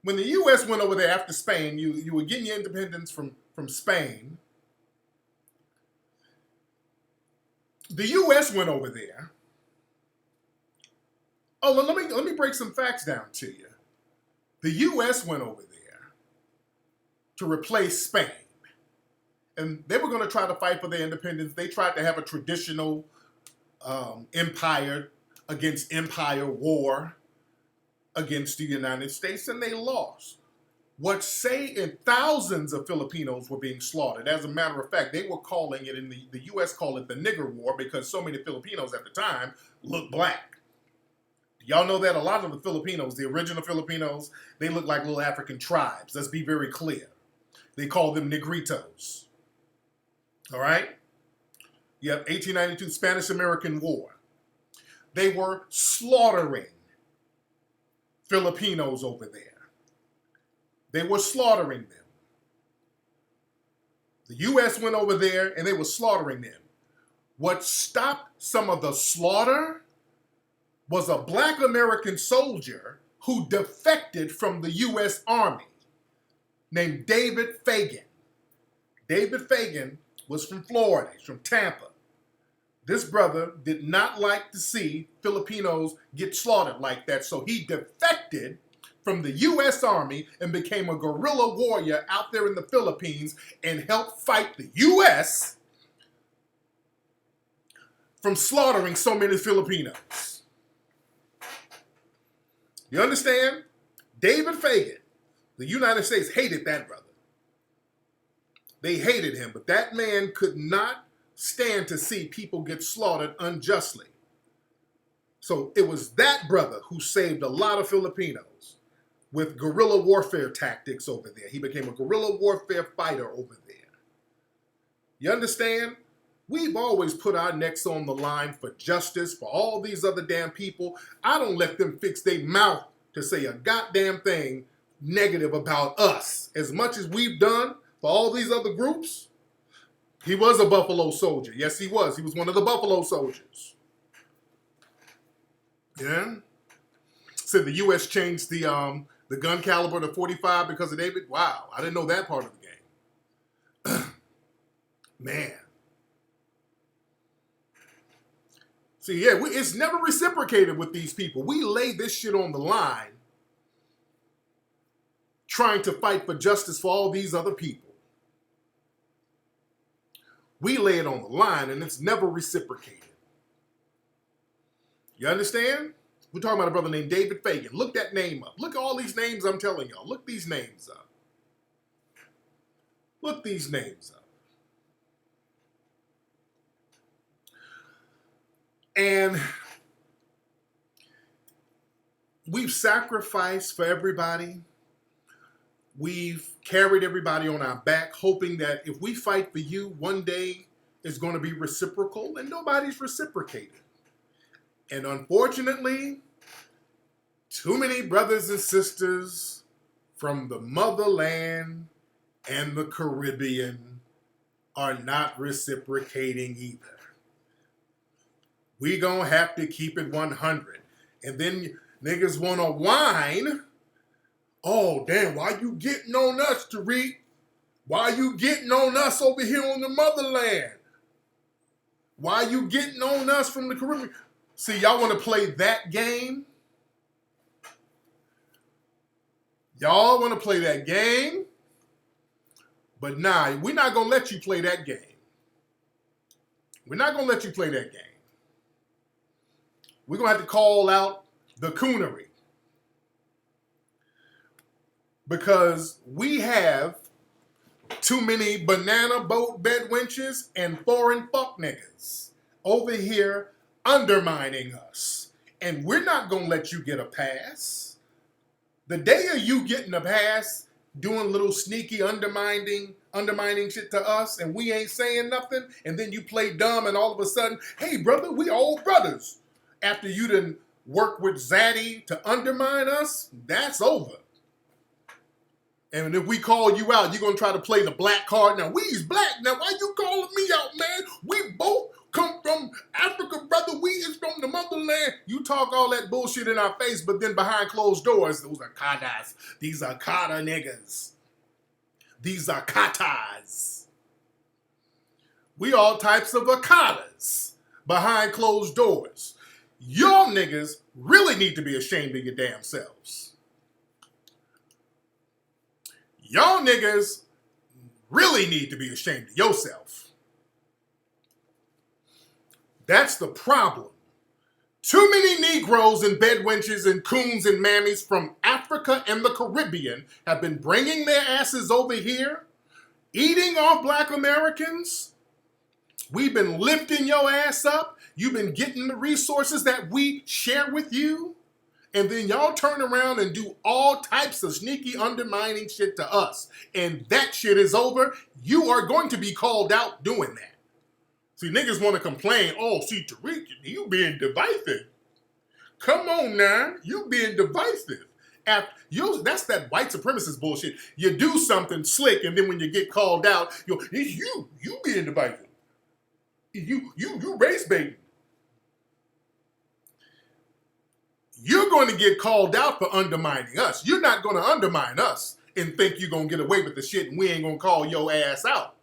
S1: When the U.S. went over there after Spain, you were getting your independence from Spain. The U.S. went over there. Oh, let me break some facts down to you. The U.S. went over there to replace Spain. And they were going to try to fight for their independence. They tried to have a traditional empire against empire war against the United States, and they lost. What and thousands of Filipinos were being slaughtered. As a matter of fact, they were calling it, the U.S. called it the nigger war, because so many Filipinos at the time looked black. Y'all know that a lot of the Filipinos, the original Filipinos, they look like little African tribes. Let's be very clear. They call them negritos. All right? Yep, 1892 Spanish-American War. They were slaughtering Filipinos over there. They were slaughtering them. The U.S. went over there and they were slaughtering them. What stopped some of the slaughter was a black American soldier who defected from the U.S. Army named David Fagan. David Fagan was from Florida. He's from Tampa. This brother did not like to see Filipinos get slaughtered like that, so he defected from the U.S. Army and became a guerrilla warrior out there in the Philippines and helped fight the U.S. from slaughtering so many Filipinos. You understand? David Fagan, the United States hated that brother. They hated him, but that man could not stand to see people get slaughtered unjustly. So it was that brother who saved a lot of Filipinos with guerrilla warfare tactics over there. He became a guerrilla warfare fighter over there. You understand? We've always put our necks on the line for justice, for all these other damn people. I don't let them fix their mouth to say a goddamn thing negative about us. As much as we've done for all these other groups, he was a Buffalo Soldier. Yes, he was. He was one of the Buffalo Soldiers. Yeah? Said the U.S. changed the gun caliber to .45 because of David. Wow, I didn't know that part of the game. Man. See, yeah, it's never reciprocated with these people. We lay this shit on the line trying to fight for justice for all these other people. We lay it on the line and it's never reciprocated. You understand? We're talking about a brother named David Fagan. Look that name up. Look at all these names I'm telling y'all. Look these names up. Look these names up. And we've sacrificed for everybody. We've carried everybody on our back, hoping that if we fight for you, one day it's going to be reciprocal, and nobody's reciprocated. And unfortunately, too many brothers and sisters from the motherland and the Caribbean are not reciprocating either. We gonna have to keep it 100. And then niggas wanna whine. Oh, damn, why you getting on us, Tariq? Why you getting on us over here on the motherland? Why you getting on us from the Caribbean? See, y'all want to play that game? Y'all want to play that game? But nah, we're not going to let you play that game. We're not going to let you play that game. We're going to have to call out the coonery. Because we have too many banana boat bed wenches and foreign fuck niggas over here undermining us. And we're not going to let you get a pass. The day of you getting a pass, doing little sneaky undermining shit to us, and we ain't saying nothing, and then you play dumb, and all of a sudden, hey, brother, we all brothers. After you done work with Zaddy to undermine us, that's over. And if we call you out, you're going to try to play the black card. Now, we's black. Now, why you calling me out, man? We both come from Africa, brother. We is from the motherland. You talk all that bullshit in our face, but then behind closed doors, those are kadas. These are kata niggas. These are katas. We all types of akatas behind closed doors. Y'all niggas really need to be ashamed of your damn selves. Y'all niggas really need to be ashamed of yourself. That's the problem. Too many Negroes and bedwenches and coons and mammies from Africa and the Caribbean have been bringing their asses over here, eating off black Americans. We've been lifting your ass up. You've been getting the resources that we share with you. And then y'all turn around and do all types of sneaky undermining shit to us. And that shit is over. You are going to be called out doing that. See, niggas want to complain. Oh, see, Tariq, you being divisive. Come on now. You being divisive. That's that white supremacist bullshit. You do something slick, and then when you get called out, it's you being divisive. You race baiting. You're going to get called out for undermining us. You're not going to undermine us and think you're going to get away with the shit and we ain't going to call your ass out.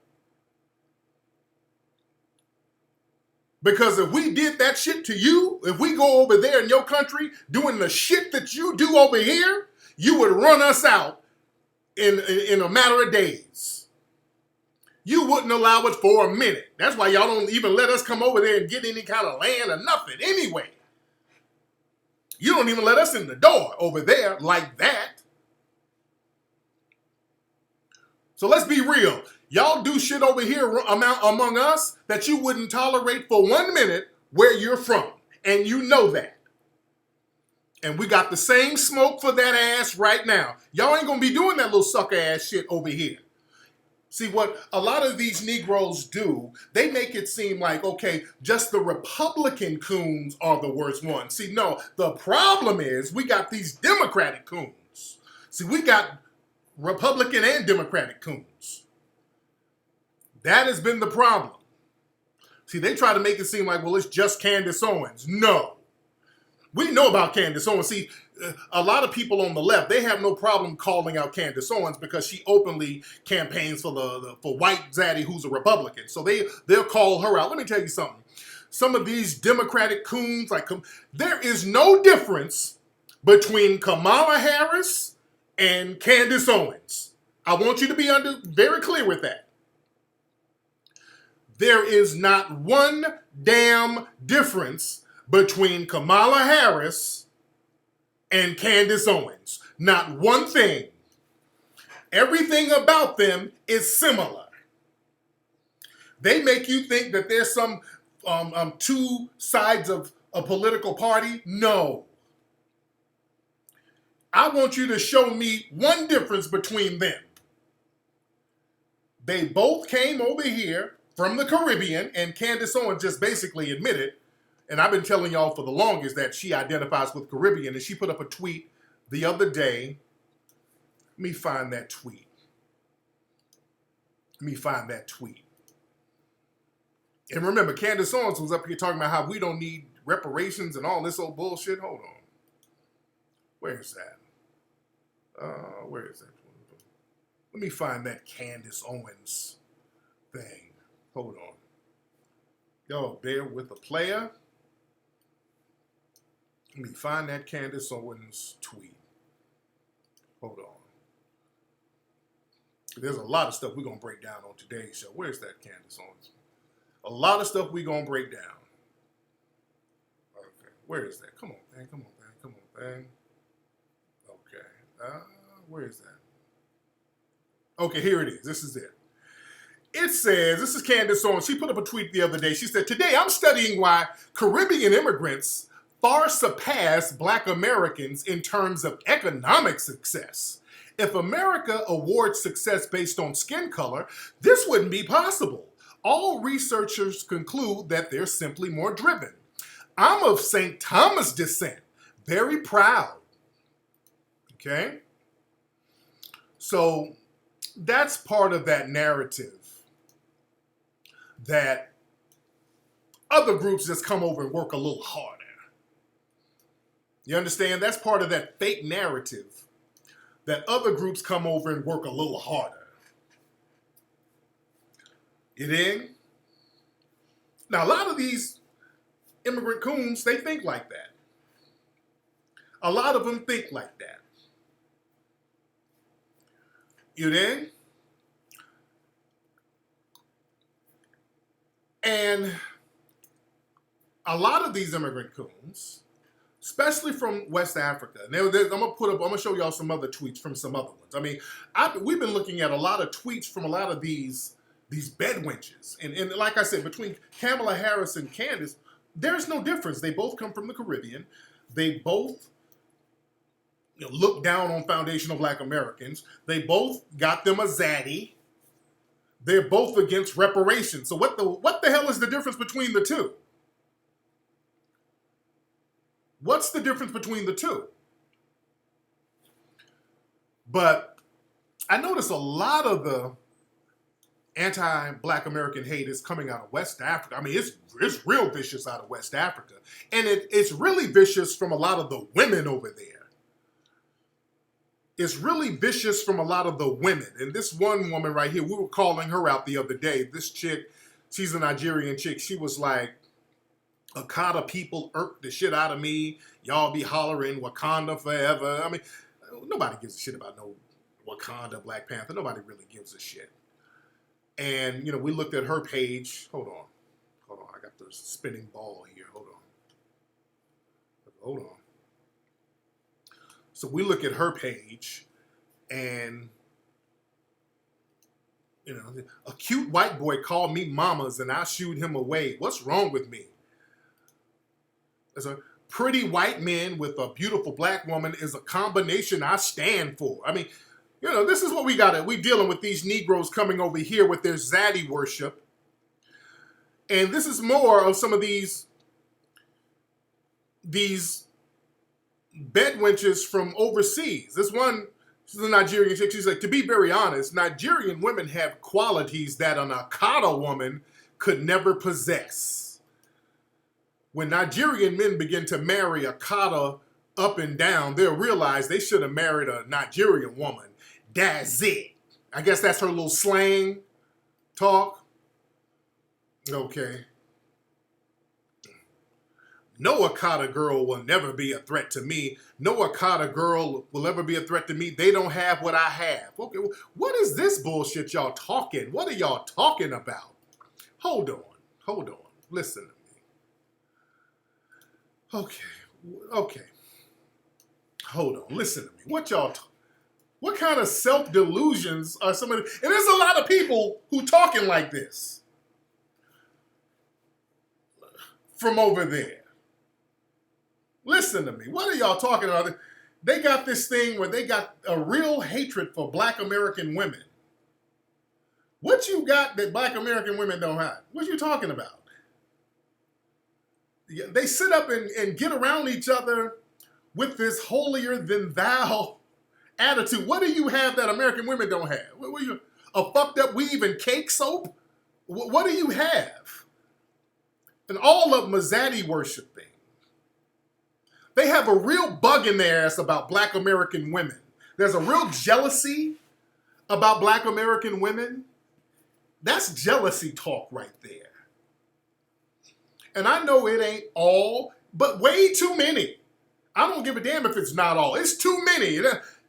S1: Because if we did that shit to you, if we go over there in your country doing the shit that you do over here, you would run us out in a matter of days. You wouldn't allow it for a minute. That's why y'all don't even let us come over there and get any kind of land or nothing anyway. You don't even let us in the door over there like that. So let's be real. Y'all do shit over here among us that you wouldn't tolerate for 1 minute where you're from. And you know that. And we got the same smoke for that ass right now. Y'all ain't gonna be doing that little sucker ass shit over here. See, what a lot of these Negroes do, they make it seem like, okay, just the Republican coons are the worst ones. See, no, the problem is we got these Democratic coons. See, we got Republican and Democratic coons. That has been the problem. See, they try to make it seem like, well, it's just Candace Owens. No. We know about Candace Owens. See, a lot of people on the left, they have no problem calling out Candace Owens because she openly campaigns for white Zaddy who's a Republican. So they'll call her out. Let me tell you something. Some of these Democratic coons, there is no difference between Kamala Harris and Candace Owens. I want you to be very clear with that. There is not one damn difference between Kamala Harris and Candace Owens. Not one thing. Everything about them is similar. They make you think that there's some two sides of a political party. No. I want you to show me one difference between them. They both came over here from the Caribbean, and Candace Owens just basically admitted, and I've been telling y'all for the longest that she identifies with Caribbean, and she put up a tweet the other day. Let me find that tweet. And remember, Candace Owens was up here talking about how we don't need reparations and all this old bullshit. Hold on. Where's that? Where is that? Let me find that Candace Owens thing. Hold on. Yo, bear with a player. Let me find that Candace Owens tweet. Hold on. There's a lot of stuff we're going to break down on today's show. Where's that Candace Owens? A lot of stuff we're going to break down. Okay. Where is that? Come on, man. Come on, man. Come on, man. Okay. Where is that? Okay, here it is. This is it. It says, this is Candace Owens. She put up a tweet the other day. She said, today I'm studying why Caribbean immigrants far surpass Black Americans in terms of economic success. If America awards success based on skin color, this wouldn't be possible. All researchers conclude that they're simply more driven. I'm of St. Thomas descent, very proud. Okay? So that's part of that narrative that other groups just come over and work a little harder. You understand? That's part of that fake narrative that other groups come over and work a little harder. You dig? Now, a lot of these immigrant coons, they think like that. A lot of them think like that. You dig? And a lot of these immigrant coons, especially from West Africa, and I'm gonna show y'all some other tweets from some other ones. I mean, we've been looking at a lot of tweets from a lot of these bedwenches, and like I said, between Kamala Harris and Candace, there's no difference. They both come from the Caribbean. They both look down on foundational Black Americans. They both got them a zaddy. They're both against reparations. So what the hell is the difference between the two? What's the difference between the two? But I notice a lot of the anti-Black American hate is coming out of West Africa. I mean, it's real vicious out of West Africa. And it's really vicious from a lot of the women over there. It's really vicious from a lot of the women. And this one woman right here, we were calling her out the other day. This chick, she's a Nigerian chick. She was like, Akata people irk the shit out of me. Y'all be hollering Wakanda forever. I mean, nobody gives a shit about no Wakanda, Black Panther. Nobody really gives a shit. And, we looked at her page. Hold on. I got the spinning ball here. Hold on. So we look at her page and, a cute white boy called me mamas and I shooed him away. What's wrong with me? As a pretty white man with a beautiful Black woman is a combination I stand for. I mean, this is what we got. We dealing with these Negroes coming over here with their zaddy worship. And this is more of some of these bedwenches from overseas. This one, she's a Nigerian chick. She's like, to be very honest, Nigerian women have qualities that an Akata woman could never possess. When Nigerian men begin to marry Akata up and down, they'll realize they should have married a Nigerian woman. That's it. I guess that's her little slang talk. Okay. No Akata girl will never be a threat to me. No Akata girl will ever be a threat to me. They don't have what I have. Okay, what is this bullshit y'all talking? What are y'all talking about? Hold on. Listen to me. Okay. Hold on. Listen to me. What kind of self-delusions are some of the... And there's a lot of people who talking like this from over there. Listen to me. What are y'all talking about? They got this thing where they got a real hatred for Black American women. What you got that Black American women don't have? What you talking about? They sit up and get around each other with this holier than thou attitude. What do you have that American women don't have? What you, a fucked up weave and cake soap? What do you have? And all of them are zaddy worshiping. They have a real bug in their ass about black American women. There's a real jealousy about black American women. That's jealousy talk right there. And I know it ain't all, but way too many. I don't give a damn if it's not all. It's too many.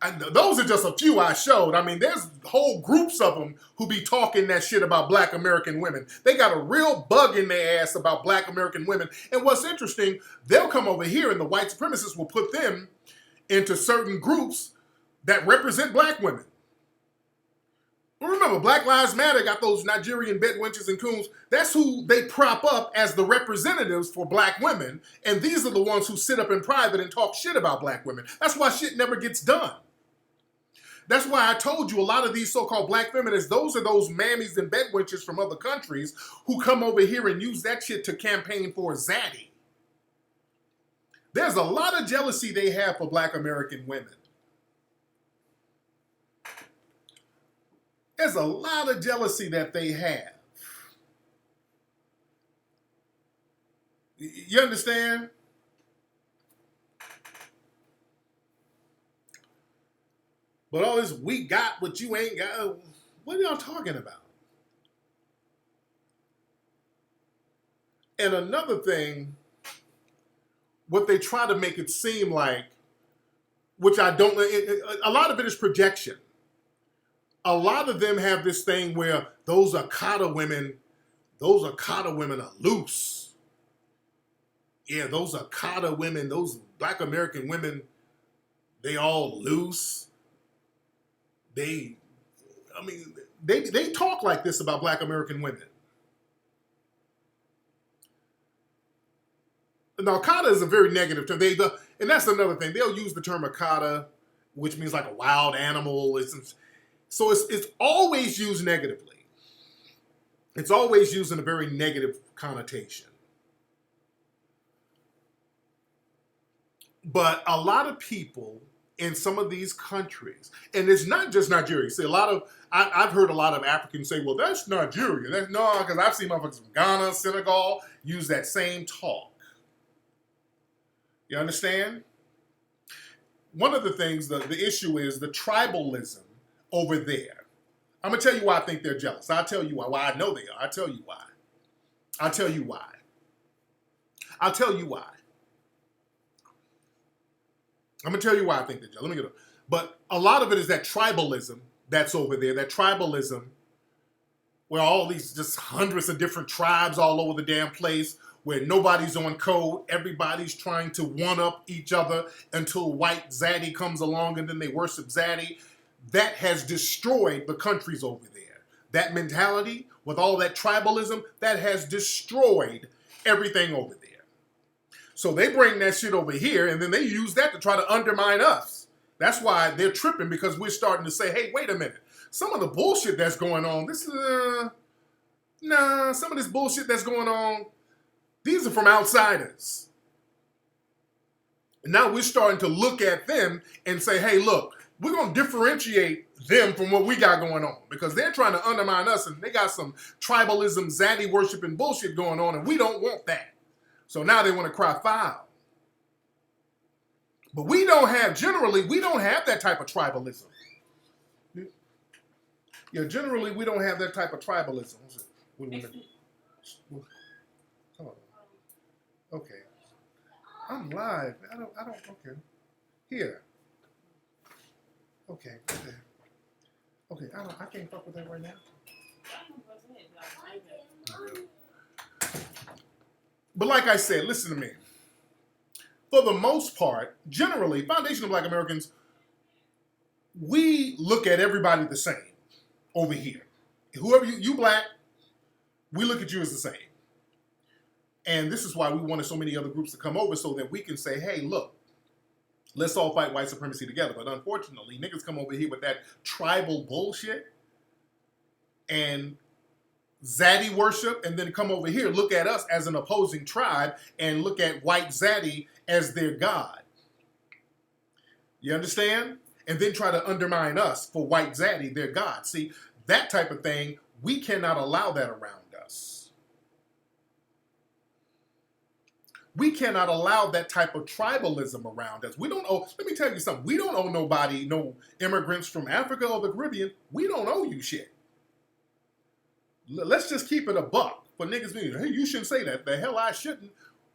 S1: And those are just a few I showed. I mean, there's whole groups of them who be talking that shit about black American women. They got a real bug in their ass about black American women. And what's interesting, they'll come over here and the white supremacists will put them into certain groups that represent black women. Remember, Black Lives Matter got those Nigerian bedwenches and coons. That's who they prop up as the representatives for black women. And these are the ones who sit up in private and talk shit about black women. That's why shit never gets done. That's why I told you a lot of these so-called black feminists, those are those mammies and bedwenches from other countries who come over here and use that shit to campaign for zaddy. There's a lot of jealousy they have for black American women. There's a lot of jealousy that they have. You understand? But all this, we got what you ain't got. What are y'all talking about? And another thing, what they try to make it seem like, which I don't, a lot of it is projection. A lot of them have this thing where those Akata women are loose. Yeah, those Akata women, those black American women, they all loose. They talk like this about black American women. Now, Akata is a very negative term. And that's another thing. They'll use the term Akata, which means like a wild animal. So it's always used negatively. It's always used in a very negative connotation. But a lot of people in some of these countries, and it's not just Nigeria. See, I've heard a lot of Africans say, well, that's Nigeria. No, because I've seen motherfuckers from Ghana, Senegal, use that same talk. You understand? One of the things, the issue is the tribalism over there. I'm going to tell you why I think they're jealous. I'll tell you why I know they are. I'll tell you why. I'm going to tell you why I think they're jealous. Let me get up. But a lot of it is that tribalism that's over there, that tribalism where all these just hundreds of different tribes all over the damn place, where nobody's on code, everybody's trying to one-up each other until white zaddy comes along and then they worship zaddy. That has destroyed the countries over there. That mentality with all that tribalism, that has destroyed everything over there. So they bring that shit over here and then they use that to try to undermine us. That's why they're tripping, because we're starting to say, hey, wait a minute. Some of the bullshit that's going on, some of this bullshit that's going on, these are from outsiders. And now we're starting to look at them and say, hey, look, we're going to differentiate them from what we got going on, because they're trying to undermine us and they got some tribalism, zaddy worshiping bullshit going on, and we don't want that. So now they want to cry foul. But generally, we don't have that type of tribalism. Yeah, generally, we don't have that type of tribalism. Come on. Okay. I'm live. I don't, okay. Here. Okay. Okay, I can't fuck with that right now. But like I said, listen to me. For the most part, generally, foundational black Americans, we look at everybody the same over here. Whoever you black, we look at you as the same. And this is why we wanted so many other groups to come over, so that we can say, hey, look, let's all fight white supremacy together. But unfortunately, niggas come over here with that tribal bullshit and zaddy worship, and then come over here, look at us as an opposing tribe, and look at white zaddy as their god. You understand? And then try to undermine us for white zaddy, their god. See, that type of thing, we cannot allow that around us. We cannot allow that type of tribalism around us. We don't owe, let me tell you something. We don't owe nobody, no immigrants from Africa or the Caribbean. We don't owe you shit. Let's just keep it a buck for niggas being, hey, you shouldn't say that. The hell I shouldn't.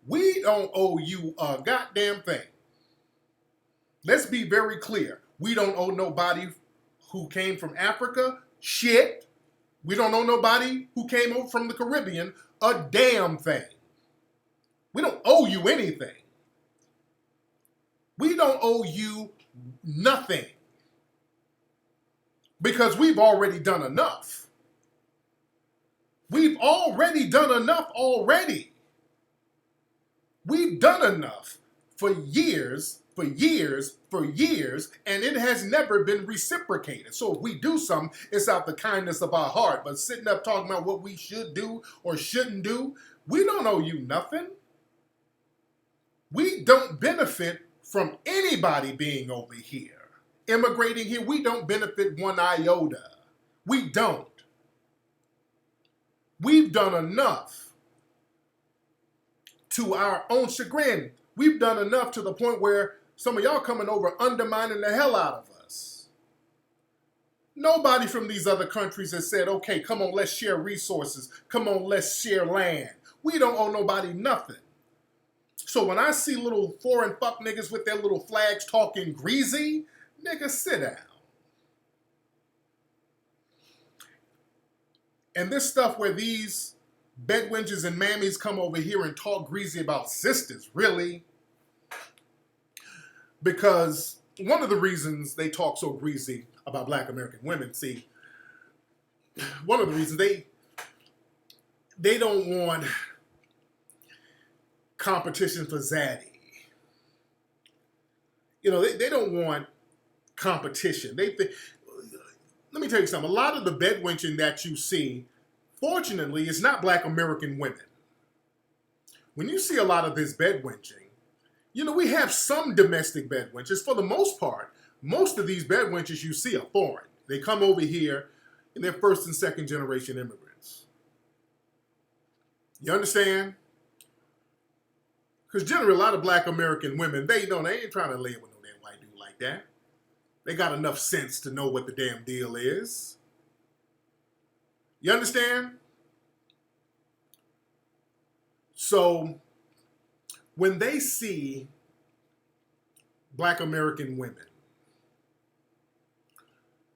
S1: We don't owe you a goddamn thing. Let's be very clear. We don't owe nobody who came from Africa shit. We don't owe nobody who came over from the Caribbean a damn thing. We don't owe you anything. We don't owe you nothing. Because we've already done enough. We've already done enough already. We've done enough for years, and it has never been reciprocated. So if we do something, it's out the kindness of our heart. But sitting up talking about what we should do or shouldn't do, we don't owe you nothing. We don't benefit from anybody being over here. Immigrating here, we don't benefit one iota. We don't. We've done enough to our own chagrin. We've done enough to the point where some of y'all coming over undermining the hell out of us. Nobody from these other countries has said, okay, come on, let's share resources. Come on, let's share land. We don't owe nobody nothing. So when I see little foreign fuck niggas with their little flags talking greasy, nigga, sit down. And this stuff where these bedwenches and mammies come over here and talk greasy about sisters, really? Because one of the reasons they talk so greasy about black American women, see, one of the reasons they don't want competition for zaddy. You know, they don't want competition. Let me tell you something. A lot of the bedwenching that you see, fortunately, is not black American women. When you see a lot of this bedwenching, you know, we have some domestic bedwenches. For the most part, most of these bedwenches you see are foreign. They come over here and they're first and second generation immigrants. You understand? Because generally, a lot of black American women, they ain't trying to lay with no damn white dude like that. They got enough sense to know what the damn deal is. You understand? So, when they see black American women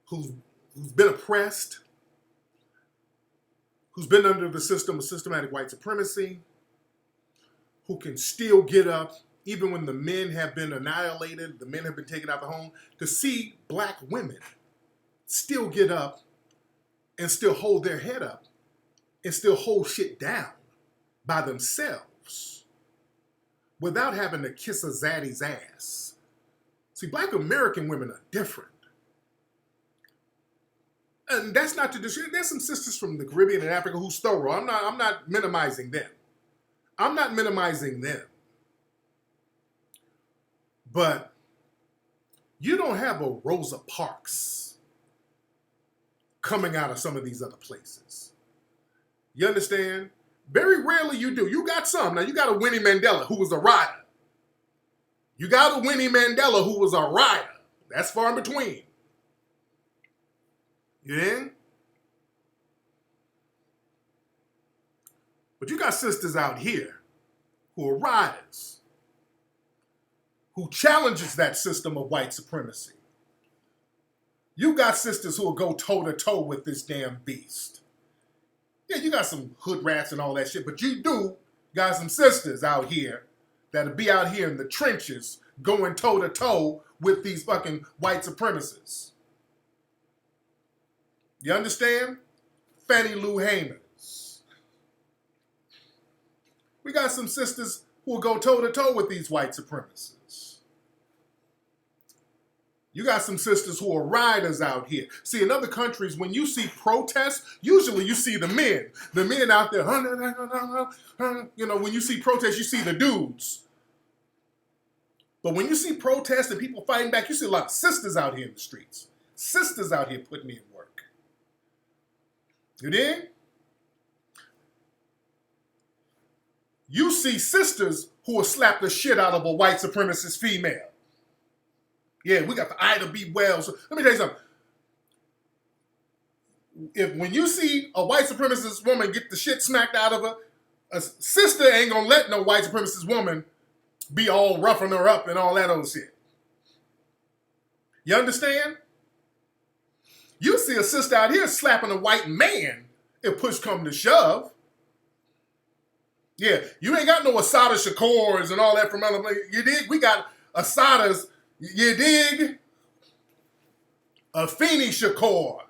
S1: who've been oppressed, who's been under the system of systematic white supremacy, who can still get up, even when the men have been annihilated, the men have been taken out of the home, to see black women still get up and still hold their head up and still hold shit down by themselves without having to kiss a zaddy's ass. See, black American women are different. And that's not to discredit. There's some sisters from the Caribbean and Africa who's thorough. I'm not minimizing them. I'm not minimizing them. But you don't have a Rosa Parks coming out of some of these other places. You understand? Very rarely you do. You got some. Now, you got a Winnie Mandela who was a rider. You got a Winnie Mandela who was a rider. That's far in between. You in? But you got sisters out here who are riders, who challenges that system of white supremacy. You got sisters who will go toe-to-toe with this damn beast. Yeah, you got some hood rats and all that shit, but you got some sisters out here that'll be out here in the trenches going toe-to-toe with these fucking white supremacists. You understand? Fannie Lou Hamers. We got some sisters who will go toe-to-toe with these white supremacists. You got some sisters who are riders out here. See, in other countries, when you see protests, usually you see the men. The men out there, you know, when you see protests, you see the dudes. But when you see protests and people fighting back, you see a lot of sisters out here in the streets. Sisters out here putting in work. You dig? you see sisters who will slap the shit out of a white supremacist female. Yeah, we got the Ida B. Wells. Let me tell you something. When you see a white supremacist woman get the shit smacked out of her, a sister ain't gonna let no white supremacist woman be all roughing her up and all that old shit. You understand? You see a sister out here slapping a white man if push come to shove. Yeah, you ain't got no Asada Shakors and all that from other places. You dig? We got Asadas, you dig? Afeni Shakur.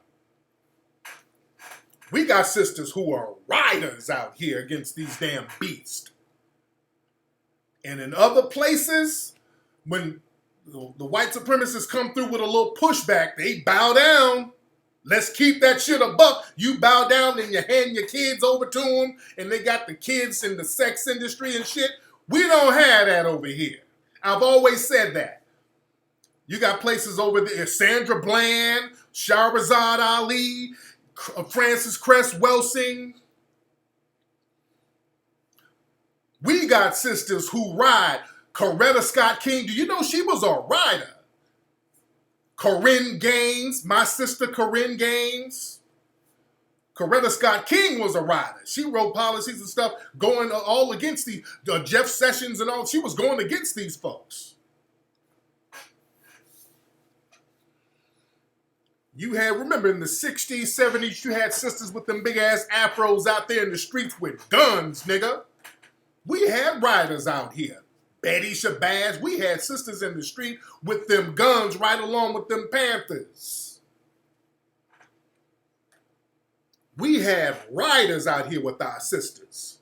S1: We got sisters who are riders out here against these damn beasts. And in other places, when the white supremacists come through with a little pushback, they bow down. Let's keep that shit a buck. You bow down and you hand your kids over to them, and they got the kids in the sex industry and shit. We don't have that over here. I've always said that. You got places over there, Sandra Bland, Shahrazad Ali, Frances Cress Welsing. We got sisters who ride. Coretta Scott King, do you know she was a rider? Corinne Gaines, my sister Corinne Gaines. Coretta Scott King was a rider. She wrote policies and stuff going all against the Jeff Sessions and all. She was going against these folks. You had, remember in the 60s, 70s, you had sisters with them big ass afros out there in the streets with guns, nigga. We had riders out here. Betty Shabazz, we had sisters in the street with them guns right along with them Panthers. We have riders out here with our sisters.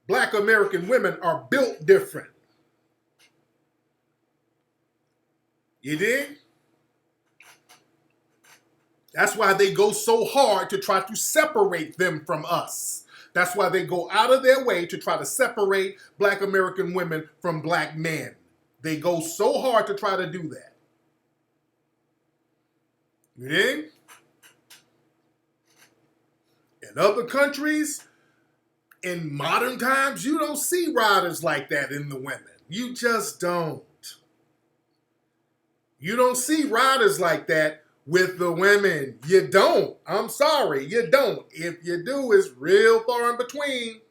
S1: Black American women are built different. You dig? That's why they go so hard to try to separate them from us. That's why they go out of their way to try to separate Black American women from black men. They go so hard to try to do that. You dig? In other countries, in modern times, you don't see riders like that in the women. You just don't. You don't see riders like that with the women. You don't. I'm sorry, you don't. If you do, it's real far in between.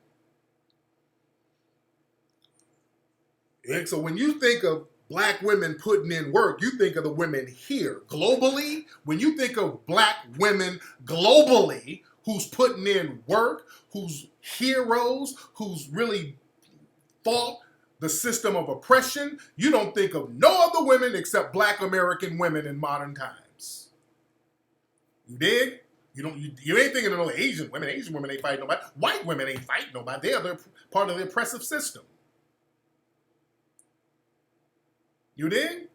S1: And so when you think of black women putting in work, you think of the women here. Globally, when you think of black women globally who's putting in work, who's heroes, who's really fought the system of oppression, you don't think of no other women except Black American women in modern times. You dig? You ain't thinking of no Asian women. Asian women ain't fighting nobody. White women ain't fighting nobody. They're part of the oppressive system. You dig?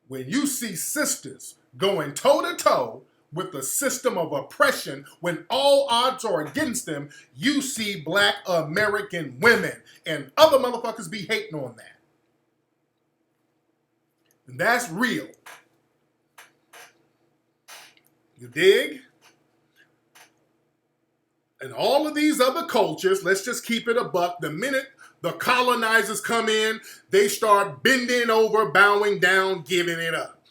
S1: When you see sisters going toe-to-toe with the system of oppression, when all odds are against them, you see Black American women. And other motherfuckers be hating on that. And that's real. You dig? And all of these other cultures, let's just keep it a buck. The minute the colonizers come in, they start bending over, bowing down, giving it up.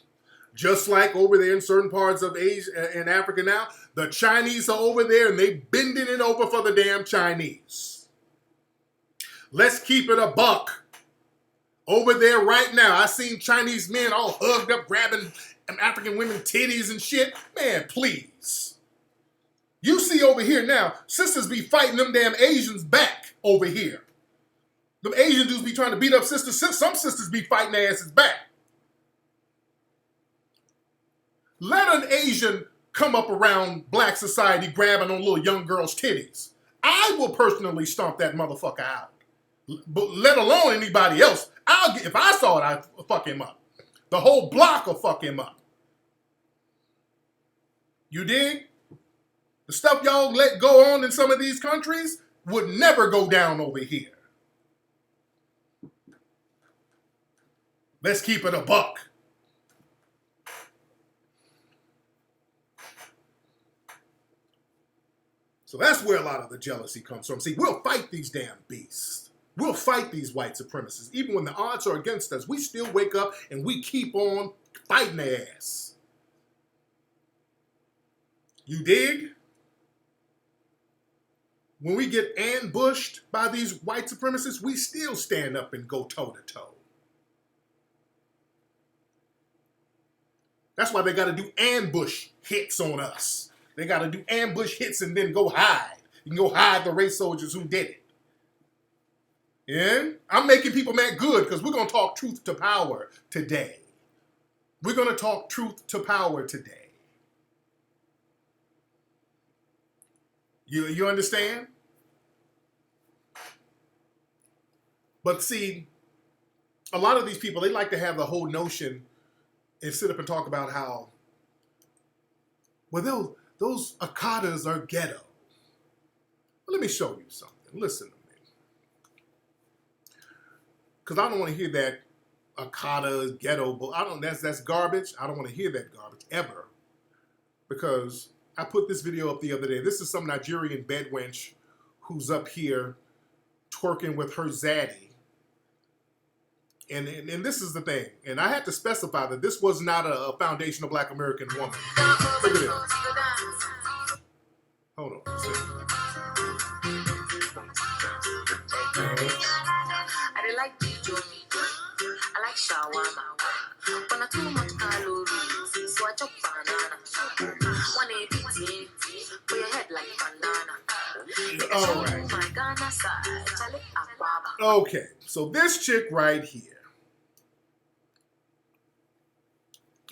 S1: Just like over there in certain parts of Asia and Africa now, the Chinese are over there and they bending it over for the damn Chinese. Let's keep it a buck. Over there right now, I seen Chinese men all hugged up, grabbing African women titties and shit. Man, please. You see over here now, sisters be fighting them damn Asians back over here. Them Asian dudes be trying to beat up sisters. Some sisters be fighting their asses back. Let an Asian come up around black society grabbing on little young girls' titties. I will personally stomp that motherfucker out. But let alone anybody else. If I saw it, I'd fuck him up. The whole block will fuck him up. You dig? The stuff y'all let go on in some of these countries would never go down over here. Let's keep it a buck. So that's where a lot of the jealousy comes from. See, we'll fight these damn beasts. We'll fight these white supremacists. Even when the odds are against us, we still wake up and we keep on fighting their ass. You dig? When we get ambushed by these white supremacists, we still stand up and go toe-to-toe. That's why they got to do ambush hits on us. They got to do ambush hits and then go hide. You can go hide the race soldiers who did it. And I'm making people mad good because we're going to talk truth to power today. We're going to talk truth to power today. You understand? But see, a lot of these people, they like to have the whole notion and sit up and talk about how, well, those Akadas are ghetto. Well, let me show you something. Listen to me. Because I don't want to hear that Akada is ghetto, but that's garbage. I don't want to hear that garbage ever. Because I put this video up the other day. This is some Nigerian bedwench who's up here twerking with her zaddy. And this is the thing. And I had to specify that this was not a foundational Black American woman. Look at this. Hold on.
S5: I like I like shawarma. But not too much calories, so I chop banana. 180 for your head like banana.
S1: All right. Okay, so this chick right here.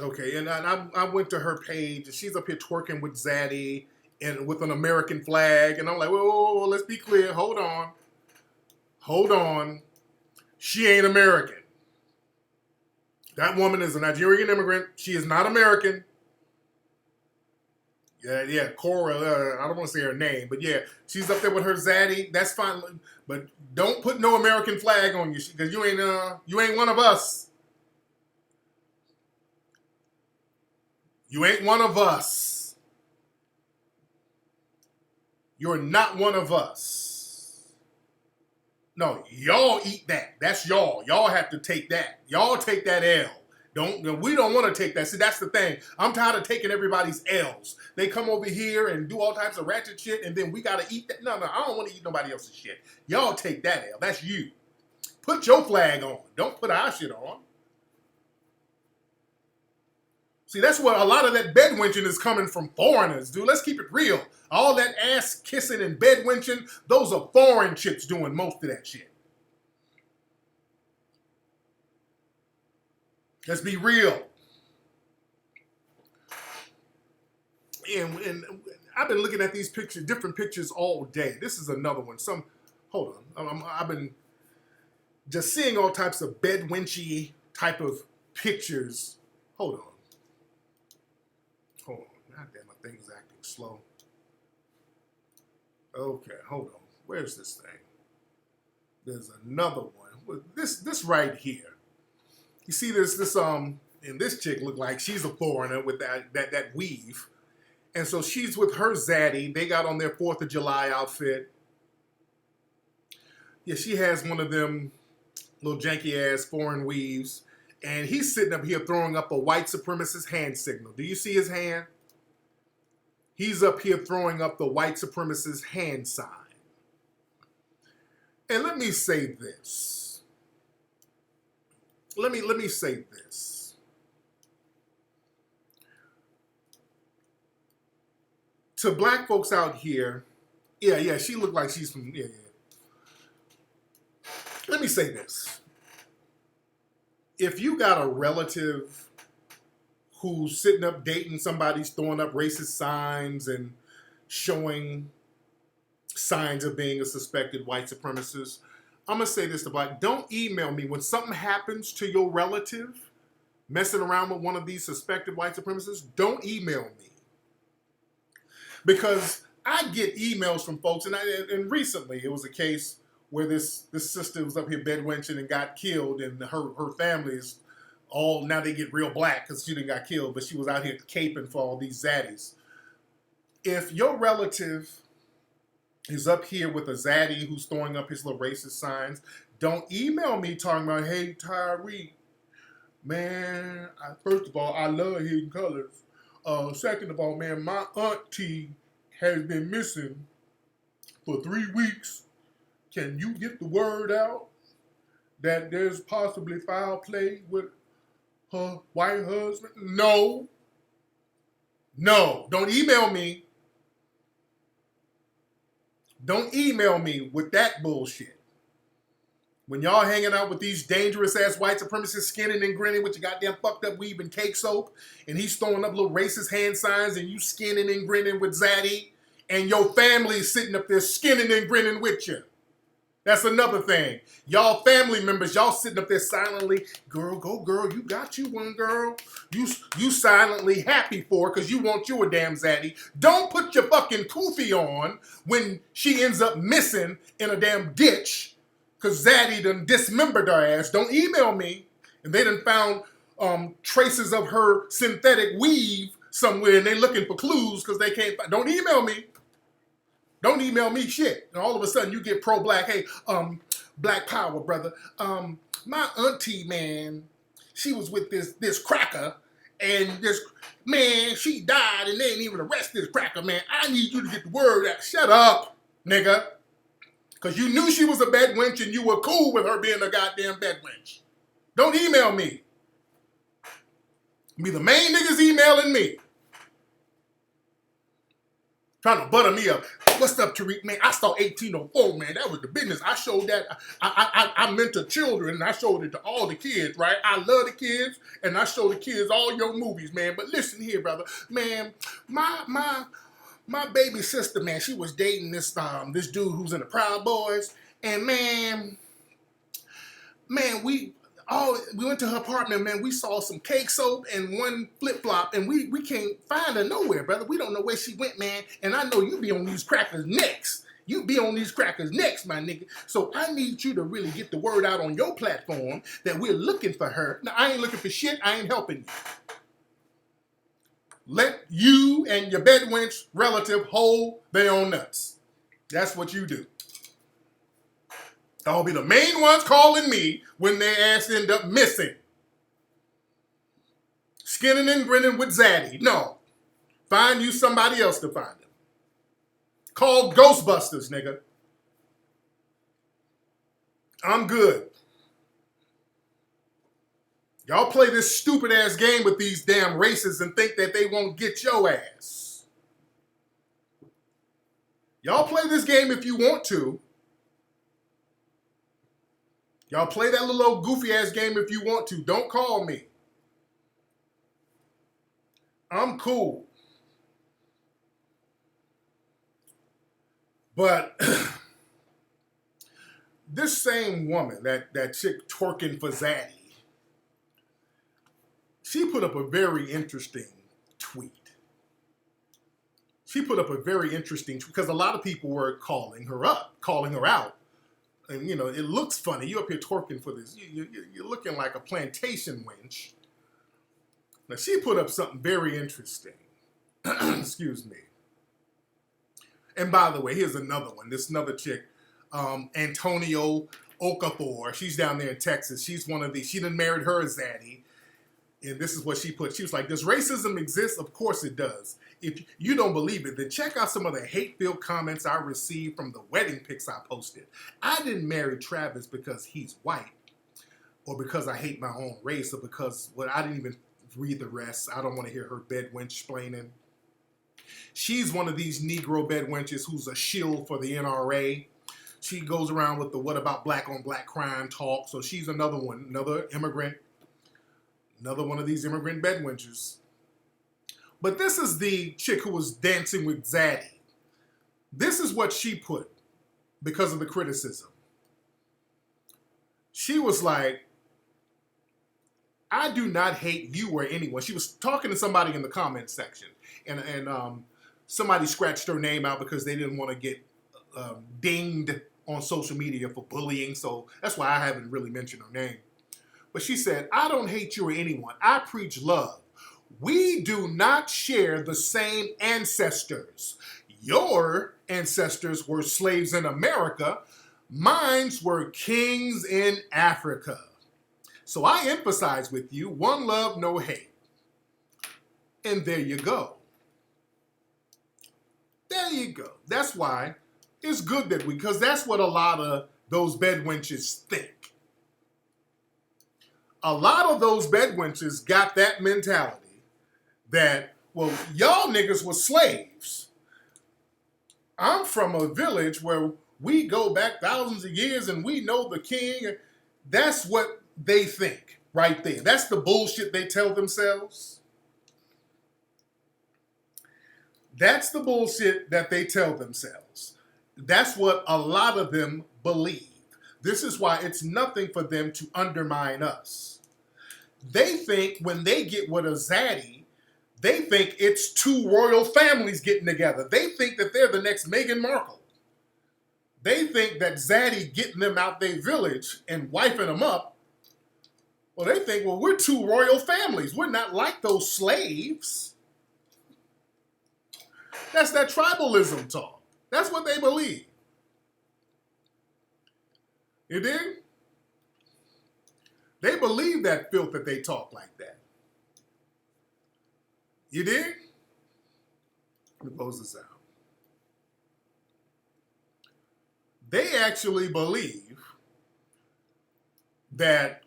S1: Okay, and I went to her page, and she's up here twerking with Zaddy and with an American flag, and I'm like, whoa, let's be clear. Hold on. She ain't American. That woman is a Nigerian immigrant. She is not American. Yeah, Cora, I don't want to say her name, but yeah, she's up there with her zaddy. That's fine, but don't put no American flag on you, because you ain't one of us. You ain't one of us. You're not one of us. No, y'all eat that. That's y'all. Y'all have to take that. Y'all take that L. We don't want to take that. See, that's the thing. I'm tired of taking everybody's L's. They come over here and do all types of ratchet shit, and then we got to eat that. No, I don't want to eat nobody else's shit. Y'all take that L. That's you. Put your flag on. Don't put our shit on. See, that's where a lot of that bedwenching is coming from foreigners, dude. Let's keep it real. All that ass kissing and bedwenching, those are foreign chicks doing most of that shit. Let's be real. And I've been looking at these pictures, different pictures all day. This is another one. Hold on. I've been just seeing all types of bedwenchy type of pictures. Hold on. God damn, my thing's acting slow. Okay, hold on. Where's this thing? There's another one. This right here. You see this and this chick look like she's a foreigner with that weave. And so she's with her zaddy. They got on their 4th of July outfit. Yeah, she has one of them little janky ass foreign weaves. And he's sitting up here throwing up a white supremacist hand signal. Do you see his hand? He's up here throwing up the white supremacist hand sign. And let me say this. Let me say this. To black folks out here, yeah, she looked like she's from, yeah. Let me say this. If you got a relative who's sitting up dating somebody's throwing up racist signs and showing signs of being a suspected white supremacist, I'm going to say this to black. Don't email me when something happens to your relative messing around with one of these suspected white supremacists. Don't email me. Because I get emails from folks, and recently it was a case where this sister was up here bedwenching and got killed, and her family is all, now they get real black because she didn't got killed, but she was out here caping for all these zaddies. If your relative is up here with a zaddy who's throwing up his little racist signs. Don't email me talking about, hey, Tariq, man, first of all, I love Hidden Colors. Second of all, man, my auntie has been missing for 3 weeks. Can you get the word out that there's possibly foul play with her white husband? No. No. Don't email me. Don't email me with that bullshit. When y'all hanging out with these dangerous ass white supremacists skinning and grinning with your goddamn fucked up weave and cake soap, and he's throwing up little racist hand signs, and you skinning and grinning with Zaddy, and your family's sitting up there skinning and grinning with you. That's another thing. Y'all family members, y'all sitting up there silently, girl, go girl, you got you one, girl. You silently happy for her because you want you a damn Zaddy. Don't put your fucking poofy on when she ends up missing in a damn ditch because Zaddy done dismembered her ass. Don't email me. And they done found traces of her synthetic weave somewhere and they looking for clues because they can't find. Don't email me. Don't email me shit. And all of a sudden you get pro-black. Hey, black power, brother. My auntie, man, she was with this cracker, and this, man, she died, and they didn't even arrest this cracker, man. I need you to get the word out. Shut up, nigga. Because you knew she was a bed wench, and you were cool with her being a goddamn bed wench. Don't email me. Be the main niggas emailing me. Trying to butter me up. What's up, Tariq? Man, I saw 1804, man. That was the business. I showed that. I mentor children, and I showed it to all the kids, right? I love the kids, and I show the kids all your movies, man. But listen here, brother. Man, my baby sister, man, she was dating this dude who's in the Proud Boys. And man, we went to her apartment, man. We saw some cake soap and one flip-flop, and we can't find her nowhere, brother. We don't know where she went, man. And I know you be on these crackers next. You be on these crackers next, my nigga. So I need you to really get the word out on your platform that we're looking for her. Now, I ain't looking for shit. I ain't helping you. Let you and your bedwench relative hold their own nuts. That's what you do. I'll be the main ones calling me when their ass end up missing. Skinning and grinning with Zaddy. No. Find you somebody else to find them. Call Ghostbusters, nigga. I'm good. Y'all play this stupid ass game with these damn racists and think that they won't get your ass. Y'all play this game if you want to. Y'all play that little old goofy ass game if you want to. Don't call me. I'm cool. But this same woman, that chick twerking for Zaddy, she put up a very interesting tweet. She put up a very interesting tweet because a lot of people were calling her out. And, you know, it looks funny. You up here twerking for this. You're looking like a plantation wench. Now, she put up something very interesting. Excuse me. And by the way, here's another one. This another chick, Antonio Okafor. She's down there in Texas. She's one of these. She done married her Zaddy. And this is what she put. She was like, does racism exist? Of course it does. If you don't believe it, then check out some of the hate-filled comments I received from the wedding pics I posted. I didn't marry Travis because he's white or because I hate my own race or because, well, I didn't even read the rest. I don't want to hear her bed wench explaining. She's one of these Negro bed wenches who's a shield for the NRA. She goes around with the what about black on black crime talk. So she's another one, another immigrant. Another one of these immigrant bedwenches. But this is the chick who was dancing with Zaddy. This is what she put because of the criticism. She was like, I do not hate you or anyone. She was talking to somebody in the comments section. And somebody scratched her name out because they didn't want to get dinged on social media for bullying. So that's why I haven't really mentioned her name. But she said, I don't hate you or anyone. I preach love. We do not share the same ancestors. Your ancestors were slaves in America. Mines were kings in Africa. So I emphasize with you, one love, no hate. And there you go. There you go. That's why it's good that because that's what a lot of those bedwenches think. A lot of those bedwenches got that mentality that, well, y'all niggas were slaves. I'm from a village where we go back thousands of years and we know the king. That's what they think right there. That's the bullshit they tell themselves. That's the bullshit that they tell themselves. That's what a lot of them believe. This is why it's nothing for them to undermine us. They think when they get with a zaddy, they think it's two royal families getting together. They think that they're the next Meghan Markle. They think that zaddy getting them out their village and wiping them up. Well, they think, well, we're two royal families. We're not like those slaves. That's that tribalism talk. That's what they believe. You dig? They believe that filth that they talk like that. You dig? Let me close this out. They actually believe that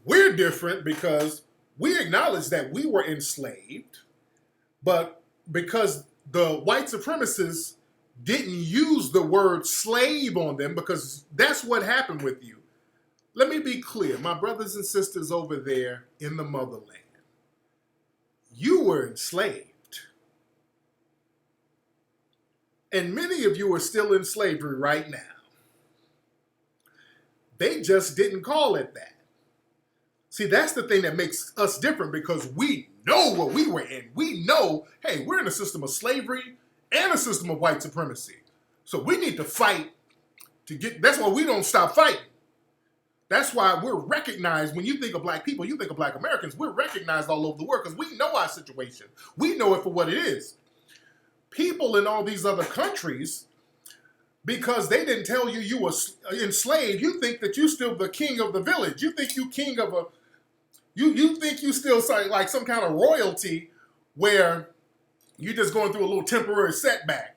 S1: we're different because we acknowledge that we were enslaved, but because the white supremacists didn't use the word slave on them, because that's what happened with you. Let me be clear, my brothers and sisters over there in the motherland, you were enslaved. And many of you are still in slavery right now. They just didn't call it that. See, that's the thing that makes us different, because we know what we were in. We know, hey, we're in a system of slavery and a system of white supremacy. So we need to fight to get, that's why we don't stop fighting. That's why we're recognized. When you think of black people, you think of black Americans, we're recognized all over the world because we know our situation. We know it for what it is. People in all these other countries, because they didn't tell you you were enslaved, you think that you're still the king of the village. You think you king of a, you think you still like some kind of royalty where you're just going through a little temporary setback.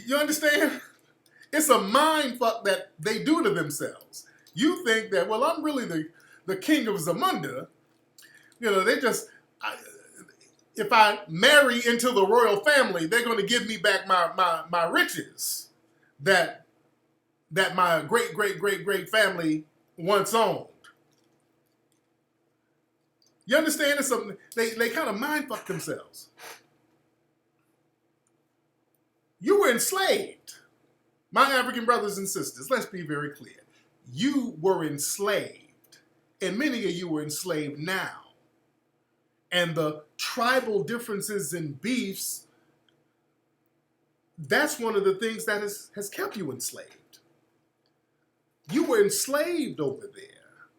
S1: You understand? It's a mind fuck that they do to themselves. You think that, well, I'm really the king of Zamunda. You know, they just, if I marry into the royal family, they're going to give me back my riches that my great family once owned. You understand? It's something they kind of mind fuck themselves. You were enslaved. My African brothers and sisters, let's be very clear. You were enslaved, and many of you were enslaved now. And the tribal differences and beefs, that's one of the things that has kept you enslaved. You were enslaved over there.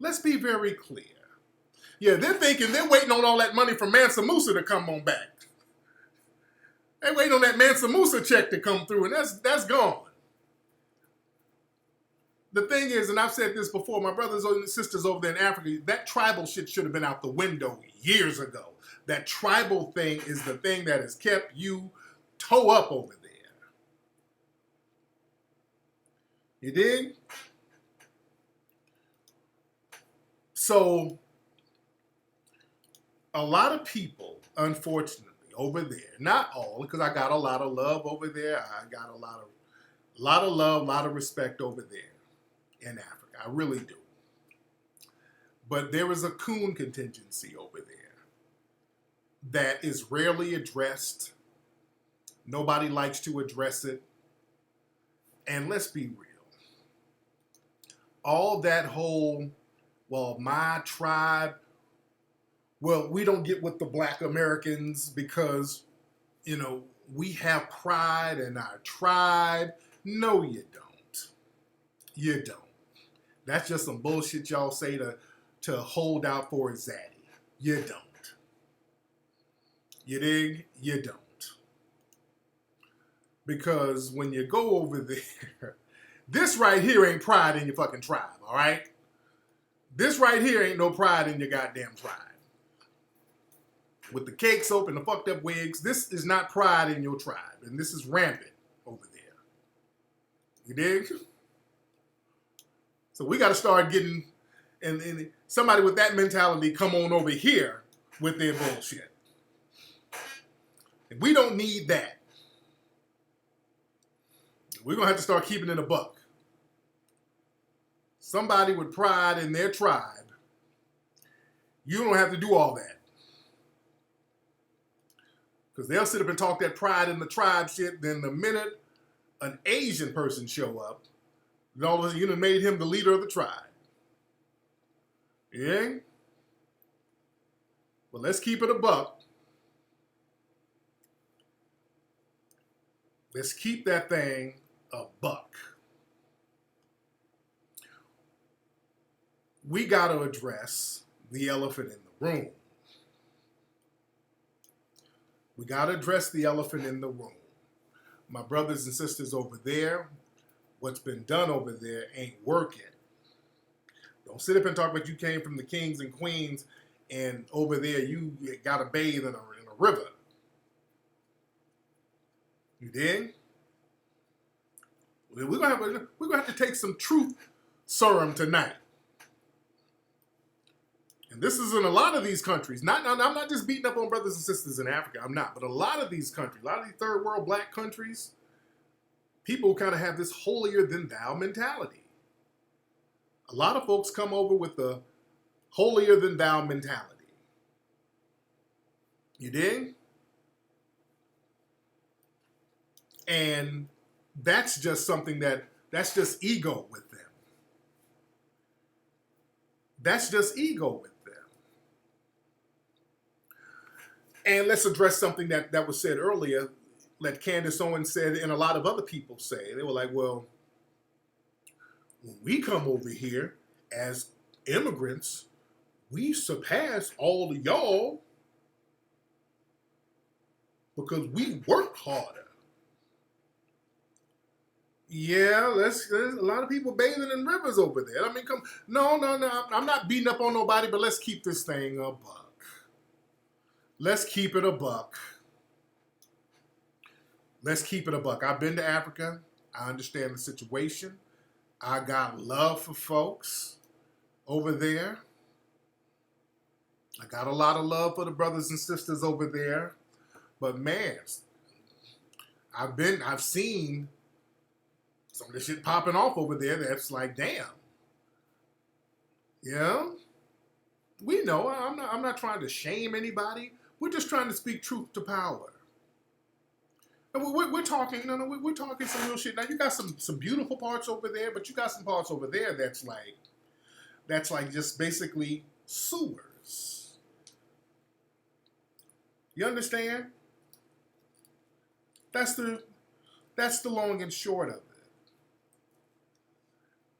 S1: Let's be very clear. Yeah, they're waiting on all that money from Mansa Musa to come on back. They're waiting on that Mansa Musa check to come through, and that's gone. The thing is, and I've said this before, my brothers and sisters over there in Africa, that tribal shit should have been out the window years ago. That tribal thing is the thing that has kept you toe up over there. You dig? So, a lot of people, unfortunately, over there, not all, because I got a lot of love over there. I got a lot of love, a lot of respect over there in Africa. I really do. But there is a coon contingency over there that is rarely addressed. Nobody likes to address it. And let's be real. All that whole, well, my tribe, well, we don't get with the black Americans because, you know, we have pride in our tribe. No, you don't. You don't. That's just some bullshit y'all say to hold out for a zaddy. You don't. You dig? You don't. Because when you go over there, this right here ain't pride in your fucking tribe, all right? This right here ain't no pride in your goddamn tribe. With the cake soap and the fucked up wigs, this is not pride in your tribe. And this is rampant over there. You dig? So we got to start getting, and somebody with that mentality come on over here with their bullshit. And we don't need that. We're going to have to start keeping it a buck. Somebody with pride in their tribe, you don't have to do all that. Because they'll sit up and talk that pride in the tribe shit, then the minute an Asian person show up, then all of a sudden you done made him the leader of the tribe. Yeah? But let's keep it a buck. Let's keep that thing a buck. We got to address the elephant in the room. We got to address the elephant in the room. My brothers and sisters over there, what's been done over there ain't working. Don't sit up and talk about you came from the kings and queens and over there you got to bathe in a river. You dig? We're gonna have to take some truth serum tonight. And this is in a lot of these countries. I'm not just beating up on brothers and sisters in Africa. I'm not. But a lot of these countries, a lot of these third world black countries, people kind of have this holier than thou mentality. A lot of folks come over with the holier than thou mentality. You dig? And that's just something that's just ego with them. That's just ego with them. And let's address something that was said earlier, that Candace Owens said, and a lot of other people say. They were like, well, when we come over here as immigrants, we surpass all of y'all because we work harder. Yeah, there's a lot of people bathing in rivers over there. I mean, no, I'm not beating up on nobody, but let's keep this thing a buck. Let's keep it a buck. Let's keep it a buck. I've been to Africa. I understand the situation. I got love for folks over there. I got a lot of love for the brothers and sisters over there. But man, I've seen some of this shit popping off over there that's like, damn. Yeah? We know. I'm not trying to shame anybody. We're just trying to speak truth to power. And we're talking, we're talking some real shit. Now, you got some beautiful parts over there, but you got some parts over there that's like just basically sewers. You understand? That's the long and short of it.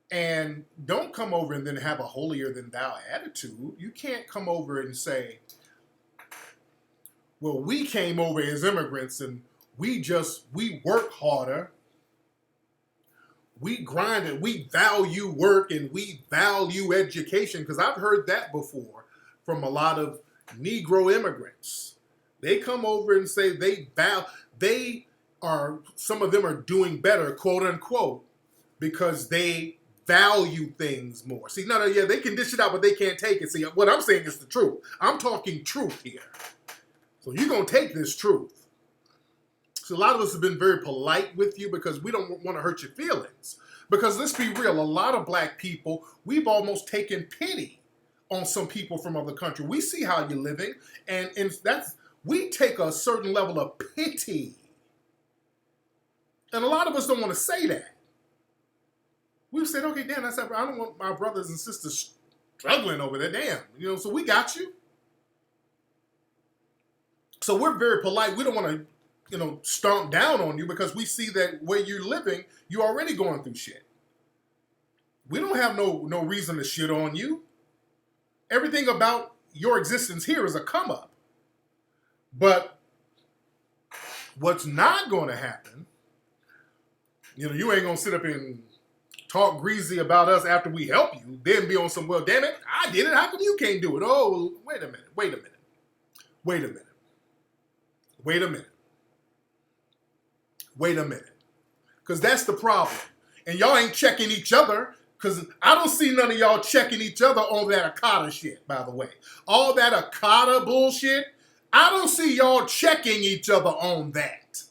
S1: And don't come over and then have a holier than thou attitude. You can't come over and say, well, we came over as immigrants and we work harder. We grind and we value work and we value education. Because I've heard that before from a lot of Negro immigrants. They come over and say some of them are doing better, quote unquote, because they value things more. See, they can dish it out, but they can't take it. See, what I'm saying is the truth. I'm talking truth here. So you're going to take this truth. So a lot of us have been very polite with you because we don't want to hurt your feelings. Because let's be real, a lot of black people, we've almost taken pity on some people from other countries. We see how you're living, and we take a certain level of pity. And a lot of us don't want to say that. We've said, okay, damn, I don't want my brothers and sisters struggling over there, damn. So we got you. So we're very polite. We don't want to, stomp down on you because we see that where you're living, you're already going through shit. We don't have no reason to shit on you. Everything about your existence here is a come up. But What's not going to happen, you ain't going to sit up and talk greasy about us after we help you, then be on some, well, damn it, I did it. How come you can't do it? Oh, wait a minute. Because that's the problem. And y'all ain't checking each other, because I don't see none of y'all checking each other on that Akata shit, by the way. All that Akata bullshit, I don't see y'all checking each other on that.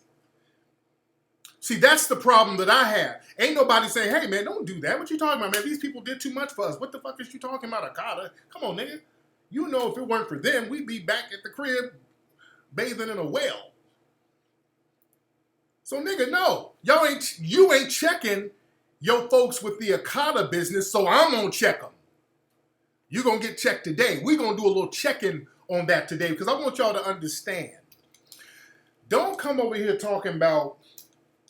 S1: See, that's the problem that I have. Ain't nobody saying, hey, man, don't do that. What you talking about, man? These people did too much for us. What the fuck is you talking about, Akata? Come on, nigga. You know if it weren't for them, we'd be back at the crib bathing in a well. So, nigga, no. You ain't checking your folks with the Akata business, so I'm going to check them. You're going to get checked today. We're going to do a little checking on that today because I want y'all to understand. Don't come over here talking about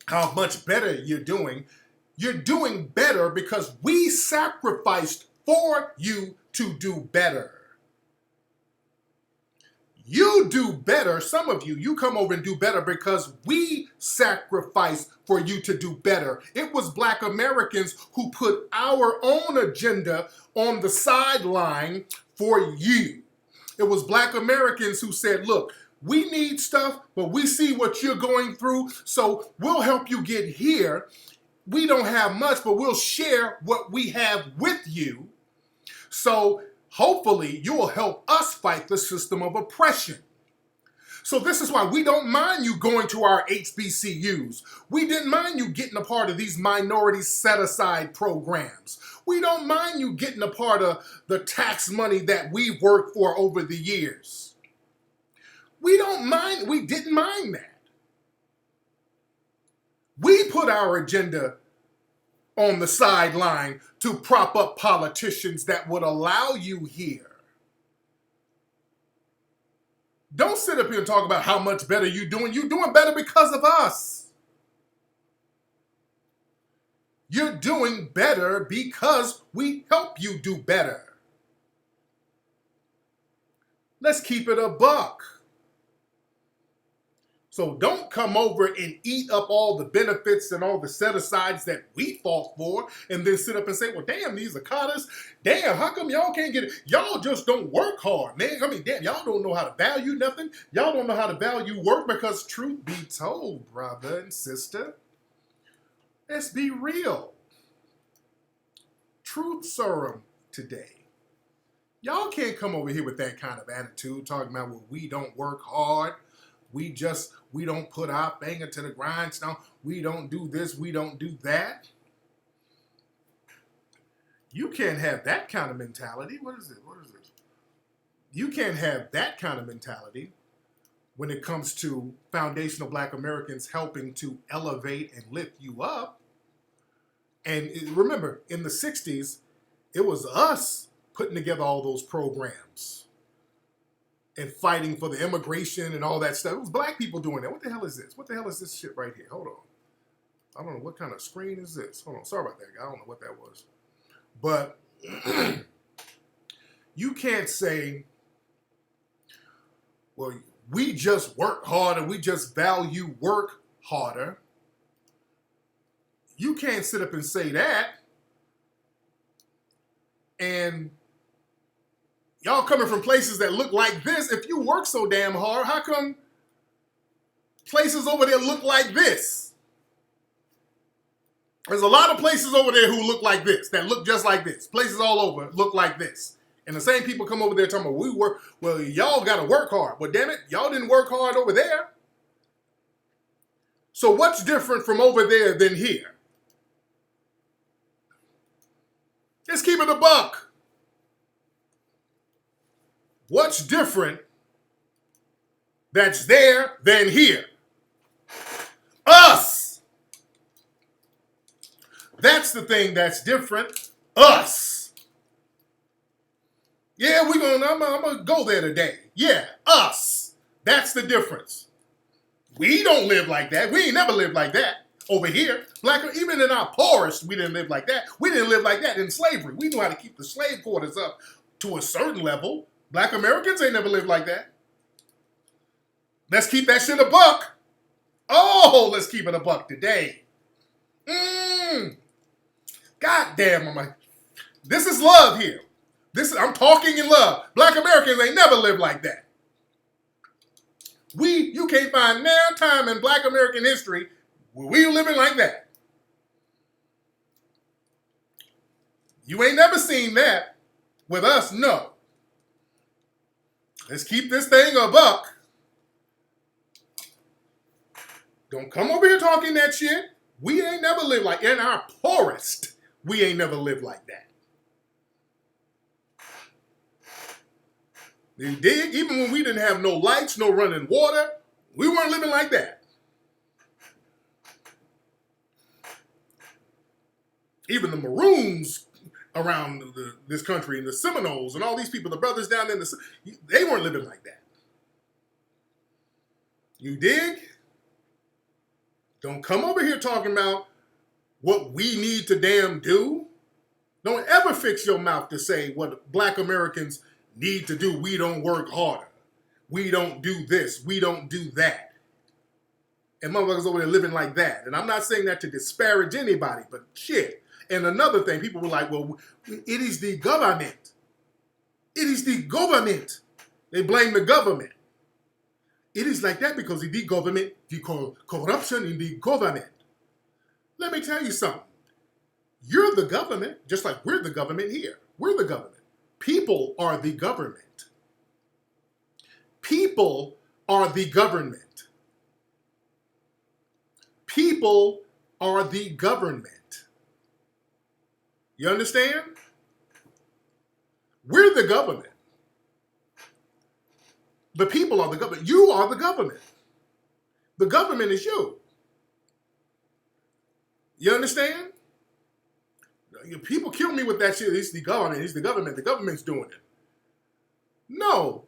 S1: how much better you're doing. You're doing better because we sacrificed for you to do better. You do better, some of you come over and do better because we sacrificed for you to do better. It was Black Americans who put our own agenda on the sideline for you. It was Black Americans who said, look, we need stuff, but we see what you're going through, so we'll help you get here. We don't have much, but we'll share what we have with you. So hopefully you'll help us fight the system of oppression. So this is why we don't mind you going to our HBCUs. We didn't mind you getting a part of these minority set-aside programs. We don't mind you getting a part of the tax money that we've worked for over the years. We didn't mind that. We put our agenda on the sideline to prop up politicians that would allow you here. Don't sit up here and talk about how much better you're doing. You're doing better because of us. You're doing better because we help you do better. Let's keep it a buck. So don't come over and eat up all the benefits and all the set-asides that we fought for and then sit up and say, well, damn, these Akatas, damn, how come y'all can't get it? Y'all just don't work hard, man. I mean, damn, y'all don't know how to value nothing. Y'all don't know how to value work because truth be told, brother and sister, let's be real. Truth serum today. Y'all can't come over here with that kind of attitude talking about, well, we don't work hard. We don't put our finger to the grindstone. We don't do this. We don't do that. You can't have that kind of mentality. What is it? You can't have that kind of mentality when it comes to foundational Black Americans helping to elevate and lift you up. And remember, in the 60s, it was us putting together all those programs and fighting for the immigration and all that stuff. It was Black people doing that. What the hell is this? What the hell is this shit right here? Hold on. I don't know what kind of screen is this. Hold on. Sorry about that, guy. I don't know what that was. But you can't say, well, we just work harder. We just value work harder. You can't sit up and say that. And y'all coming from places that look like this. If you work so damn hard, how come places over there look like this? There's a lot of places over there who look like this, that look just like this. Places all over look like this. And the same people come over there talking about, we work, well, y'all got to work hard. Well, damn it, y'all didn't work hard over there. So what's different from over there than here? Let's keep it a buck. What's different that's there than here? Us. That's the thing that's different. Us. Yeah, I'm gonna go there today. Yeah, us. That's the difference. We don't live like that. We ain't never lived like that over here. Even in our poorest, we didn't live like that. We didn't live like that in slavery. We knew how to keep the slave quarters up to a certain level. Black Americans ain't never lived like that. Let's keep that shit a buck. Oh, let's keep it a buck today. God damn, I'm like, this is love here. I'm talking in love. Black Americans ain't never lived like that. You can't find no time in Black American history where we living like that. You ain't never seen that with us, no. Let's keep this thing a buck. Don't come over here talking that shit. We ain't never lived like, in our poorest, we ain't never lived like that. You dig? Even when we didn't have no lights, no running water, we weren't living like that. Even the Maroons around this country and the Seminoles and all these people, the brothers down in they weren't living like that. You dig? Don't come over here talking about what we need to damn do. Don't ever fix your mouth to say what Black Americans need to do. We don't work harder. We don't do this. We don't do that. And motherfuckers over there living like that. And I'm not saying that to disparage anybody, but shit. And another thing, people were like, well, it is the government. It is the government. They blame the government. It is like that because of the government, the corruption in the government. Let me tell you something. You're the government, just like we're the government here. We're the government. People are the government. People are the government. People are the government. You understand? We're the government. The people are the government. You are the government. The government is you. You understand? People kill me with that shit. It's the government. It's the government. The government's doing it. No.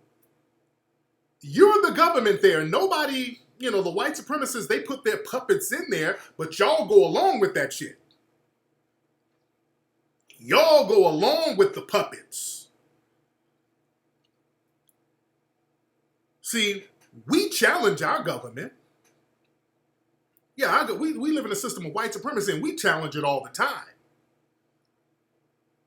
S1: You're the government there. Nobody, the white supremacists, they put their puppets in there, but y'all go along with that shit. Y'all go along with the puppets. See, we challenge our government. Yeah, we live in a system of white supremacy, and we challenge it all the time.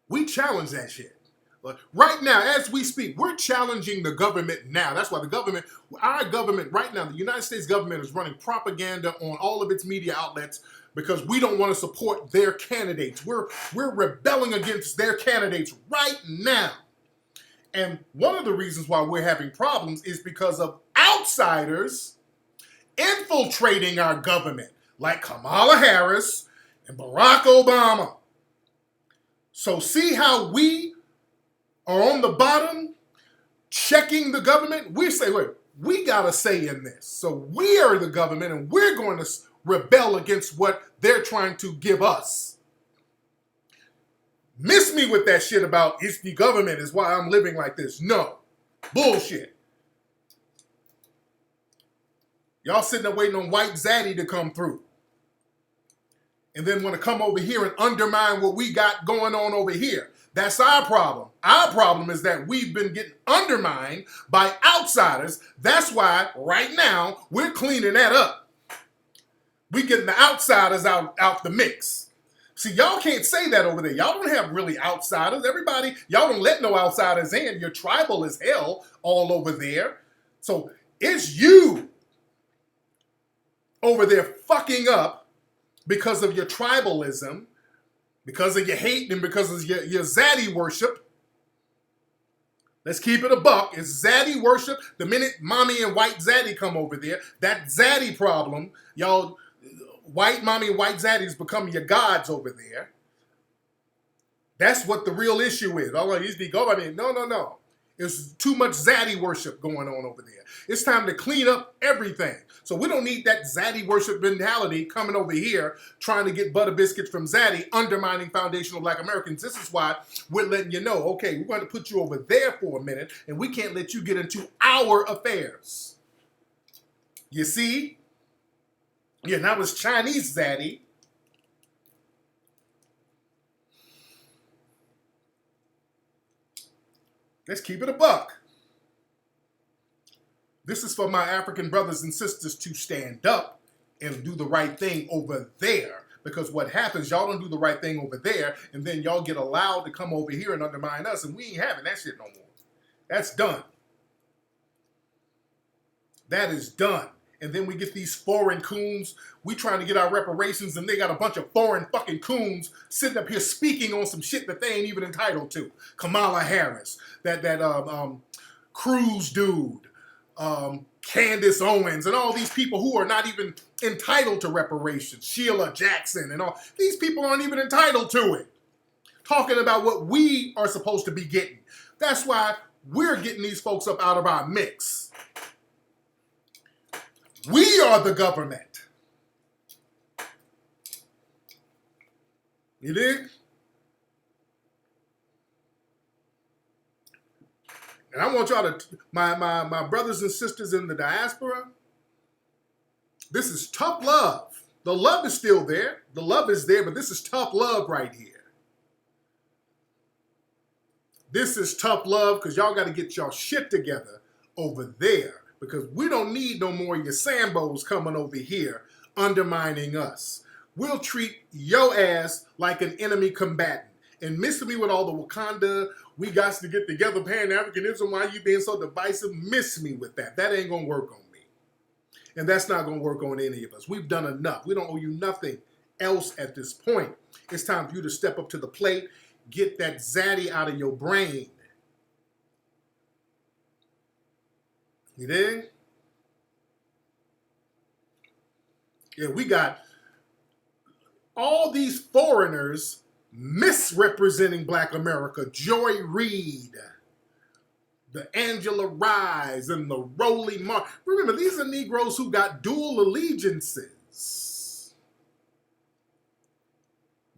S1: We challenge that shit. But right now, as we speak, we're challenging the government now. That's why our government right now, the United States government is running propaganda on all of its media outlets because we don't want to support their candidates. We're rebelling against their candidates right now. And one of the reasons why we're having problems is because of outsiders infiltrating our government, like Kamala Harris and Barack Obama. So see how we are on the bottom checking the government? We say, wait, we got a say in this. So we are the government and we're going to rebel against what they're trying to give us. Miss me with that shit about it's the government is why I'm living like this. No. Bullshit. Y'all sitting there waiting on White Zaddy to come through. And then want to come over here and undermine what we got going on over here. That's our problem. Our problem is that we've been getting undermined by outsiders. That's why right now we're cleaning that up. We're getting the outsiders out the mix. See, y'all can't say that over there. Y'all don't have really outsiders. Everybody, y'all don't let no outsiders in. You're tribal as hell all over there. So it's you over there fucking up because of your tribalism, because of your hate, and because of your zaddy worship. Let's keep it a buck. It's zaddy worship. The minute mommy and white zaddy come over there, that zaddy problem, y'all, white mommy and white zaddies become your gods over there. That's what the real issue is. All of these be government. No. There's too much zaddy worship going on over there. It's time to clean up everything. So we don't need that zaddy worship mentality coming over here trying to get butter biscuits from zaddy, undermining foundational black Americans. This is why we're letting you know, okay, we're going to put you over there for a minute and we can't let you get into our affairs. You see? Yeah, that was Chinese zaddy. Let's keep it a buck. This is for my African brothers and sisters to stand up and do the right thing over there. Because what happens, y'all don't do the right thing over there, and then y'all get allowed to come over here and undermine us, and we ain't having that shit no more. That's done. That is done. And then we get these foreign coons. We trying to get our reparations, and they got a bunch of foreign fucking coons sitting up here speaking on some shit that they ain't even entitled to. Kamala Harris, that Cruz dude, Candace Owens, and all these people who are not even entitled to reparations. Sheila Jackson and all. These people aren't even entitled to it. Talking about what we are supposed to be getting. That's why we're getting these folks up out of our mix. We are the government. You dig? And I want y'all to, my brothers and sisters in the diaspora, this is tough love. The love is still there. The love is there, but this is tough love right here. This is tough love because y'all got to get y'all shit together over there, because we don't need no more of your Sambos coming over here undermining us. We'll treat your ass like an enemy combatant. And miss me with all the Wakanda, we got to get together, Pan-Africanism, why you being so divisive? Miss me with that. That ain't going to work on me. And that's not going to work on any of us. We've done enough. We don't owe you nothing else at this point. It's time for you to step up to the plate, get that zaddy out of your brain. You dig? Yeah, we got all these foreigners misrepresenting Black America. Joy Reid, the Angela Rise, and the Roly Mar. Remember, these are Negroes who got dual allegiances.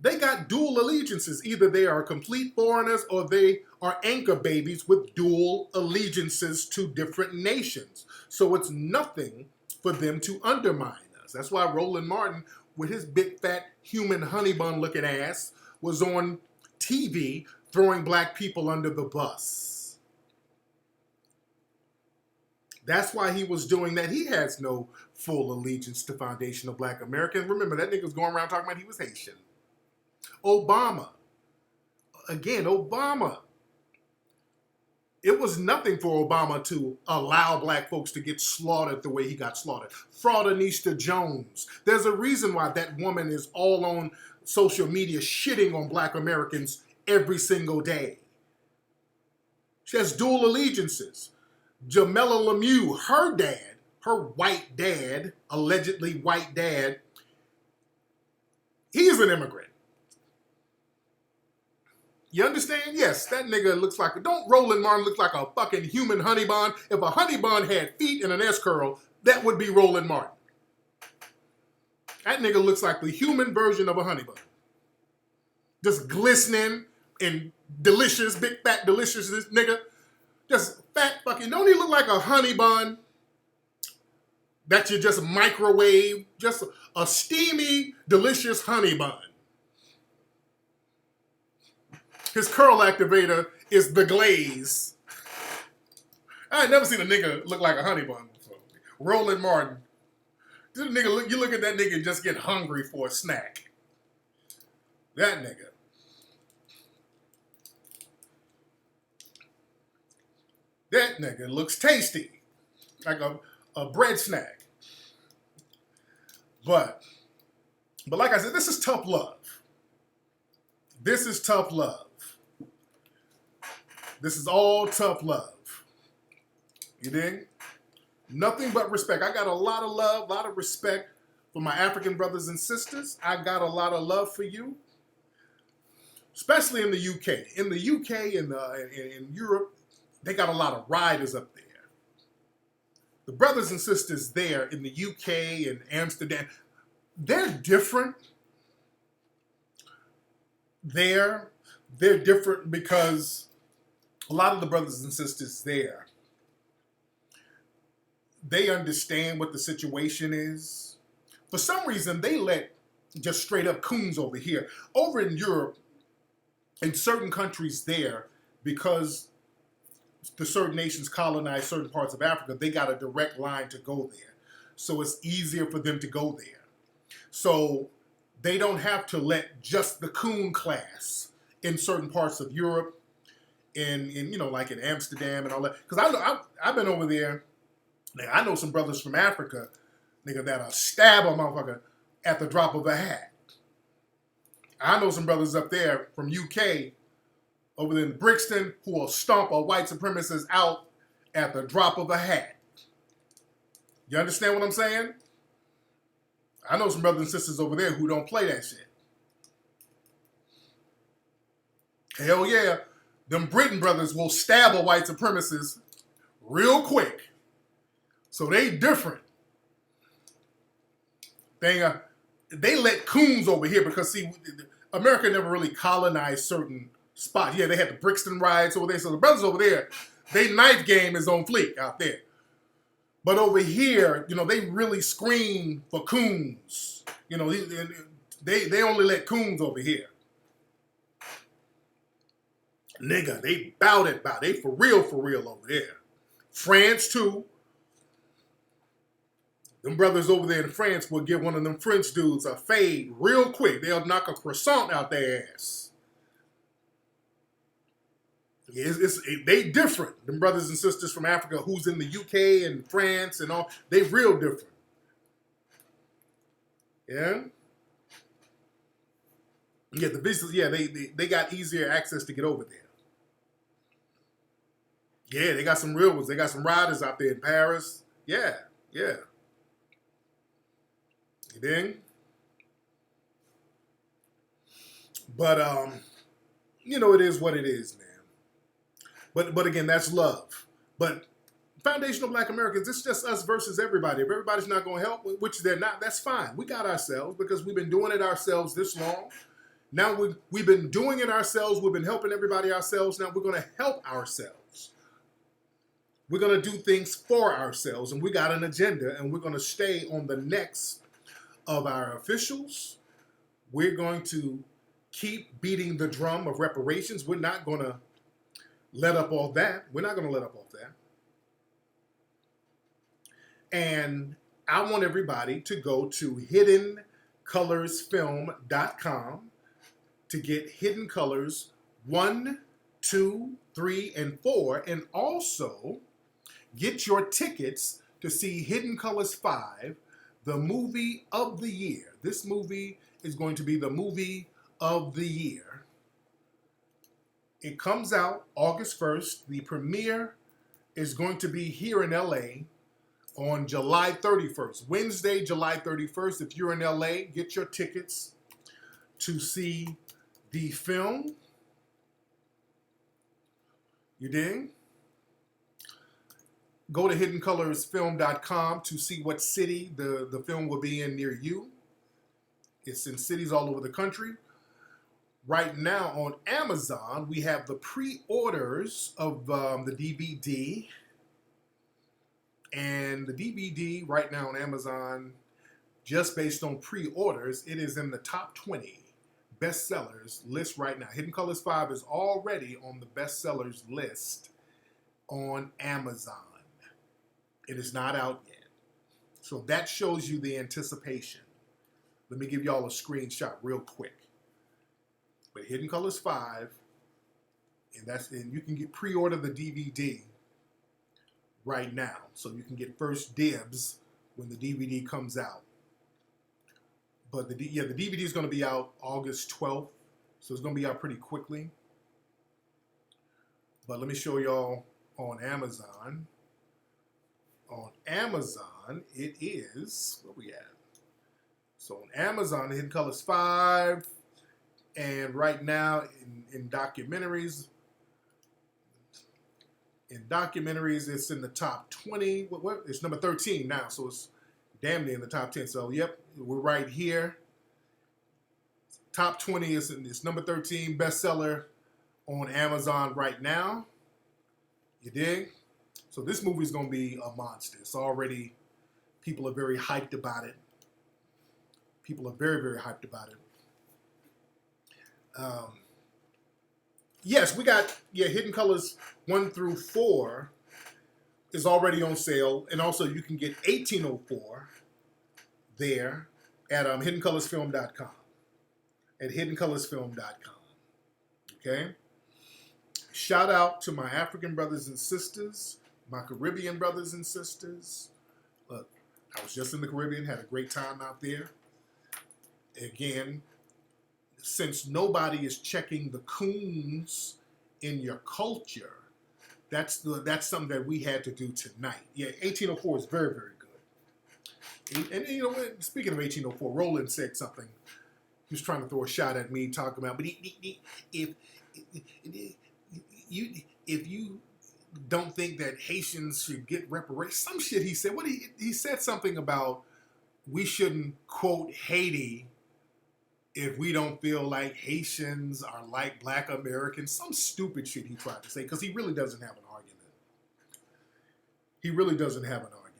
S1: They got dual allegiances. Either they are complete foreigners or they are anchor babies with dual allegiances to different nations. So it's nothing for them to undermine us. That's why Roland Martin, with his big fat human honey bun looking ass, was on TV throwing Black people under the bus. That's why he was doing that. He has no full allegiance to foundational Black America. And remember, that nigga was going around talking about he was Haitian. Obama. Again, Obama. It was nothing for Obama to allow Black folks to get slaughtered the way he got slaughtered. Fraudinista Jones. There's a reason why that woman is all on social media shitting on Black Americans every single day. She has dual allegiances. Jamela Lemieux, her dad, her white dad, allegedly white dad, he's an immigrant. You understand? Yes, that nigga looks like, don't Roland Martin look like a fucking human honey bun? If a honey bun had feet and an S-curl, that would be Roland Martin. That nigga looks like the human version of a honey bun. Just glistening and delicious, big fat delicious, this nigga. Just fat fucking, don't he look like a honey bun that you just microwave? Just a steamy, delicious honey bun. His curl activator is the glaze. I ain't never seen a nigga look like a honey bun before. Roland Martin. This nigga, you look at that nigga and just get hungry for a snack. That nigga. That nigga looks tasty. Like a bread snack. But like I said, this is tough love. This is tough love. This is all tough love. You dig? Nothing but respect. I got a lot of love, a lot of respect for my African brothers and sisters. I got a lot of love for you, especially in the UK. In the UK and in Europe, they got a lot of riders up there. The brothers and sisters there in the UK and Amsterdam, they're different. They're different because a lot of the brothers and sisters there, they understand what the situation is. For some reason, they let just straight up coons over here. Over in Europe, in certain countries there, because the certain nations colonized certain parts of Africa, they got a direct line to go there. so it's easier for them to go there. So they don't have to let just the coon class in certain parts of Europe, in like in Amsterdam and all that. Because I've been over there. Nigga, I know some brothers from Africa, nigga, that'll stab a motherfucker at the drop of a hat. I know some brothers up there from UK, over there in Brixton, who will stomp a white supremacist out at the drop of a hat. You understand what I'm saying? I know some brothers and sisters over there who don't play that shit. Hell yeah, them Britain brothers will stab a white supremacist real quick. So they different. They let coons over here because, see, America never really colonized certain spots. Yeah, they had the Brixton riots over there. So the brothers over there, they knife game is on fleek out there. But over here, they really scream for coons. They only let coons over here. Nigga, they bout it. They for real over there. France, too. Them brothers over there in France will give one of them French dudes a fade real quick. They'll knock a croissant out their ass. They different. Them brothers and sisters from Africa who's in the UK and France and all, they real different. Yeah? Yeah, the visitors, yeah, they got easier access to get over there. Yeah, they got some real ones. They got some riders out there in Paris. Yeah. You dig? But it is what it is, man. But again, that's love. But foundational Black Americans, it's just us versus everybody. If everybody's not going to help, which they're not, that's fine. We got ourselves because we've been doing it ourselves this long. Now we've been doing it ourselves. We've been helping everybody ourselves. Now we're going to help ourselves. We're going to do things for ourselves, and we got an agenda, and we're going to stay on the necks of our officials. We're going to keep beating the drum of reparations. We're not going to let up all that. We're not going to let up all that. And I want everybody to go to hiddencolorsfilm.com to get Hidden Colors 1, 2, 3, and 4, and also get your tickets to see Hidden Colors 5, the movie of the year. This movie is going to be the movie of the year. It comes out August 1st. The premiere is going to be here in LA on July 31st. Wednesday, July 31st. If you're in LA, get your tickets to see the film. You dig? Go to hiddencolorsfilm.com to see what city the film will be in near you. It's in cities all over the country. Right now on Amazon, we have the pre-orders of the DVD. And the DVD right now on Amazon, just based on pre-orders, it is in the top 20 bestsellers list right now. Hidden Colors 5 is already on the bestsellers list on Amazon. It is not out yet. So that shows you the anticipation. Let me give y'all a screenshot real quick. But Hidden Colors 5, and you can get pre-order the DVD right now. So you can get first dibs when the DVD comes out. But the DVD is going to be out August 12th. So it's going to be out pretty quickly. But let me show y'all on Amazon. On Amazon, it is, where we at? So on Amazon, Hidden Colors 5. And right now in documentaries, it's in the top 20. What? It's number 13 now, so it's damn near in the top 10. So, yep, we're right here. Top 20 is number 13 bestseller on Amazon right now. You dig? So this movie's going to be a monster. It's already, people are very hyped about it. People are very, very hyped about it. Yes, we got Hidden Colors 1 through 4 is already on sale, and also you can get 1804 there at hiddencolorsfilm.com. At hiddencolorsfilm.com. Okay? Shout out to my African brothers and sisters, my Caribbean brothers and sisters. Look, I was just in the Caribbean, had a great time out there. Again, since nobody is checking the coons in your culture, that's something that we had to do tonight. Yeah, 1804 is very, very good. And you know, speaking of 1804, Roland said something. He was trying to throw a shot at me, talking about, but if you don't think that Haitians should get reparations, some shit he said. He said something about we shouldn't quote Haiti if we don't feel like Haitians are like Black Americans. Some stupid shit he tried to say, because he really doesn't have an argument. He really doesn't have an argument.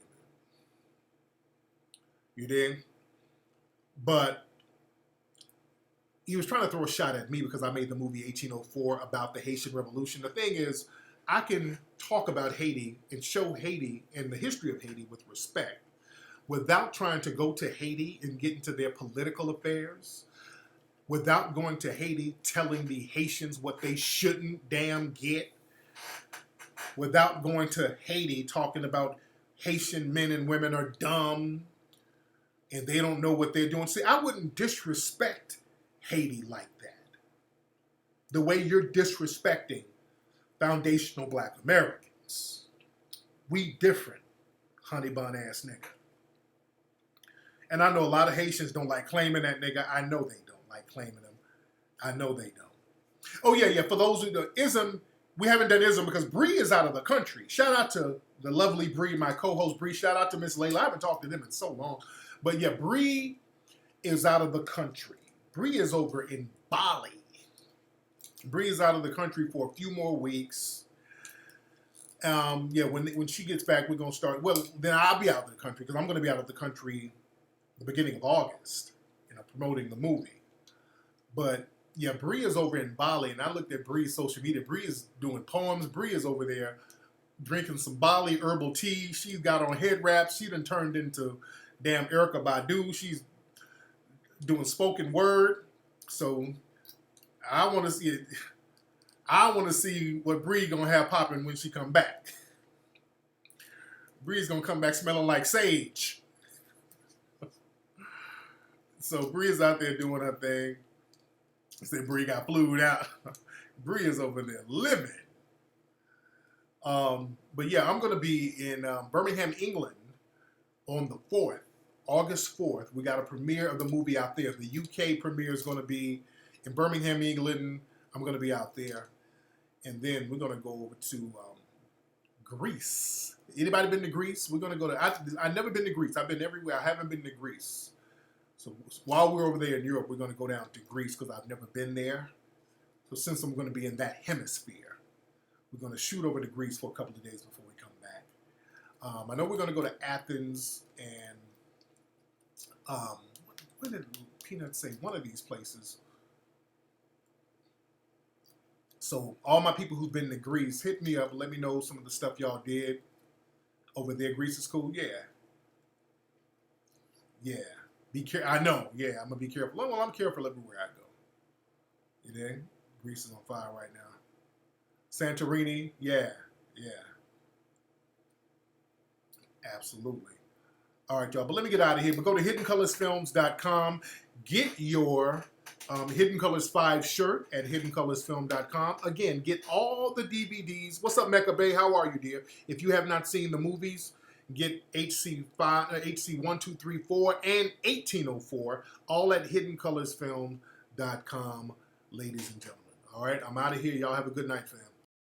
S1: You dig? But he was trying to throw a shot at me because I made the movie 1804 about the Haitian Revolution. The thing is, I can talk about Haiti and show Haiti and the history of Haiti with respect without trying to go to Haiti and get into their political affairs, without going to Haiti telling the Haitians what they shouldn't damn get, without going to Haiti talking about Haitian men and women are dumb and they don't know what they're doing. See, I wouldn't disrespect Haiti like that. The way you're disrespecting foundational Black Americans. We different, honey bun ass nigga. And I know a lot of Haitians don't like claiming that nigga. I know they don't like claiming him. I know they don't. Oh yeah, for those who do ism, we haven't done ism because Bree is out of the country. Shout out to the lovely Bree, my co-host Bree. Shout out to Miss Layla. I haven't talked to them in so long. But yeah, Bree is out of the country. Bree is over in Bali. Bree is out of the country for a few more weeks. When she gets back, we're going to start. Well, then I'll be out of the country because I'm going to be out of the country the beginning of August, promoting the movie. But yeah, Bree is over in Bali, and I looked at Bree's social media. Bree is doing poems. Bree is over there drinking some Bali herbal tea. She's got on head wraps. She done turned into damn Erykah Badu. She's doing spoken word. So I want to see it. I want to see what Bree gonna have popping when she come back. Bree's gonna come back smelling like sage. So Bree is out there doing her thing. I said Bree got flued out. Bree is over there living. But yeah, I'm gonna be in Birmingham, England on the 4th, August 4th. We got a premiere of the movie out there. The UK premiere is gonna be in Birmingham, England. I'm gonna be out there. And then we're gonna go over to Greece. Anybody been to Greece? We're gonna go to. I've never been to Greece. I've been everywhere. I haven't been to Greece. So while we're over there in Europe, we're gonna go down to Greece because I've never been there. So since I'm gonna be in that hemisphere, we're gonna shoot over to Greece for a couple of days before we come back. I know we're gonna go to Athens and what did Peanut say? One of these places. So all my people who've been to Greece, hit me up. Let me know some of the stuff y'all did over there. Greece is cool. Yeah. Be careful. I know. Yeah, I'm gonna be careful. Well, I'm careful everywhere I go. You know, Greece is on fire right now. Santorini. Yeah. Absolutely. All right, y'all. But let me get out of here. But go to hiddencolorsfilms.com. Get your Hidden Colors 5 shirt at hiddencolorsfilm.com. Again, get all the DVDs. What's up, Mecca Bay? How are you, dear? If you have not seen the movies, get HC 1, 2, 3, 4, and 1804, all at hiddencolorsfilm.com, ladies and gentlemen. All right, I'm out of here. Y'all have a good night, fam.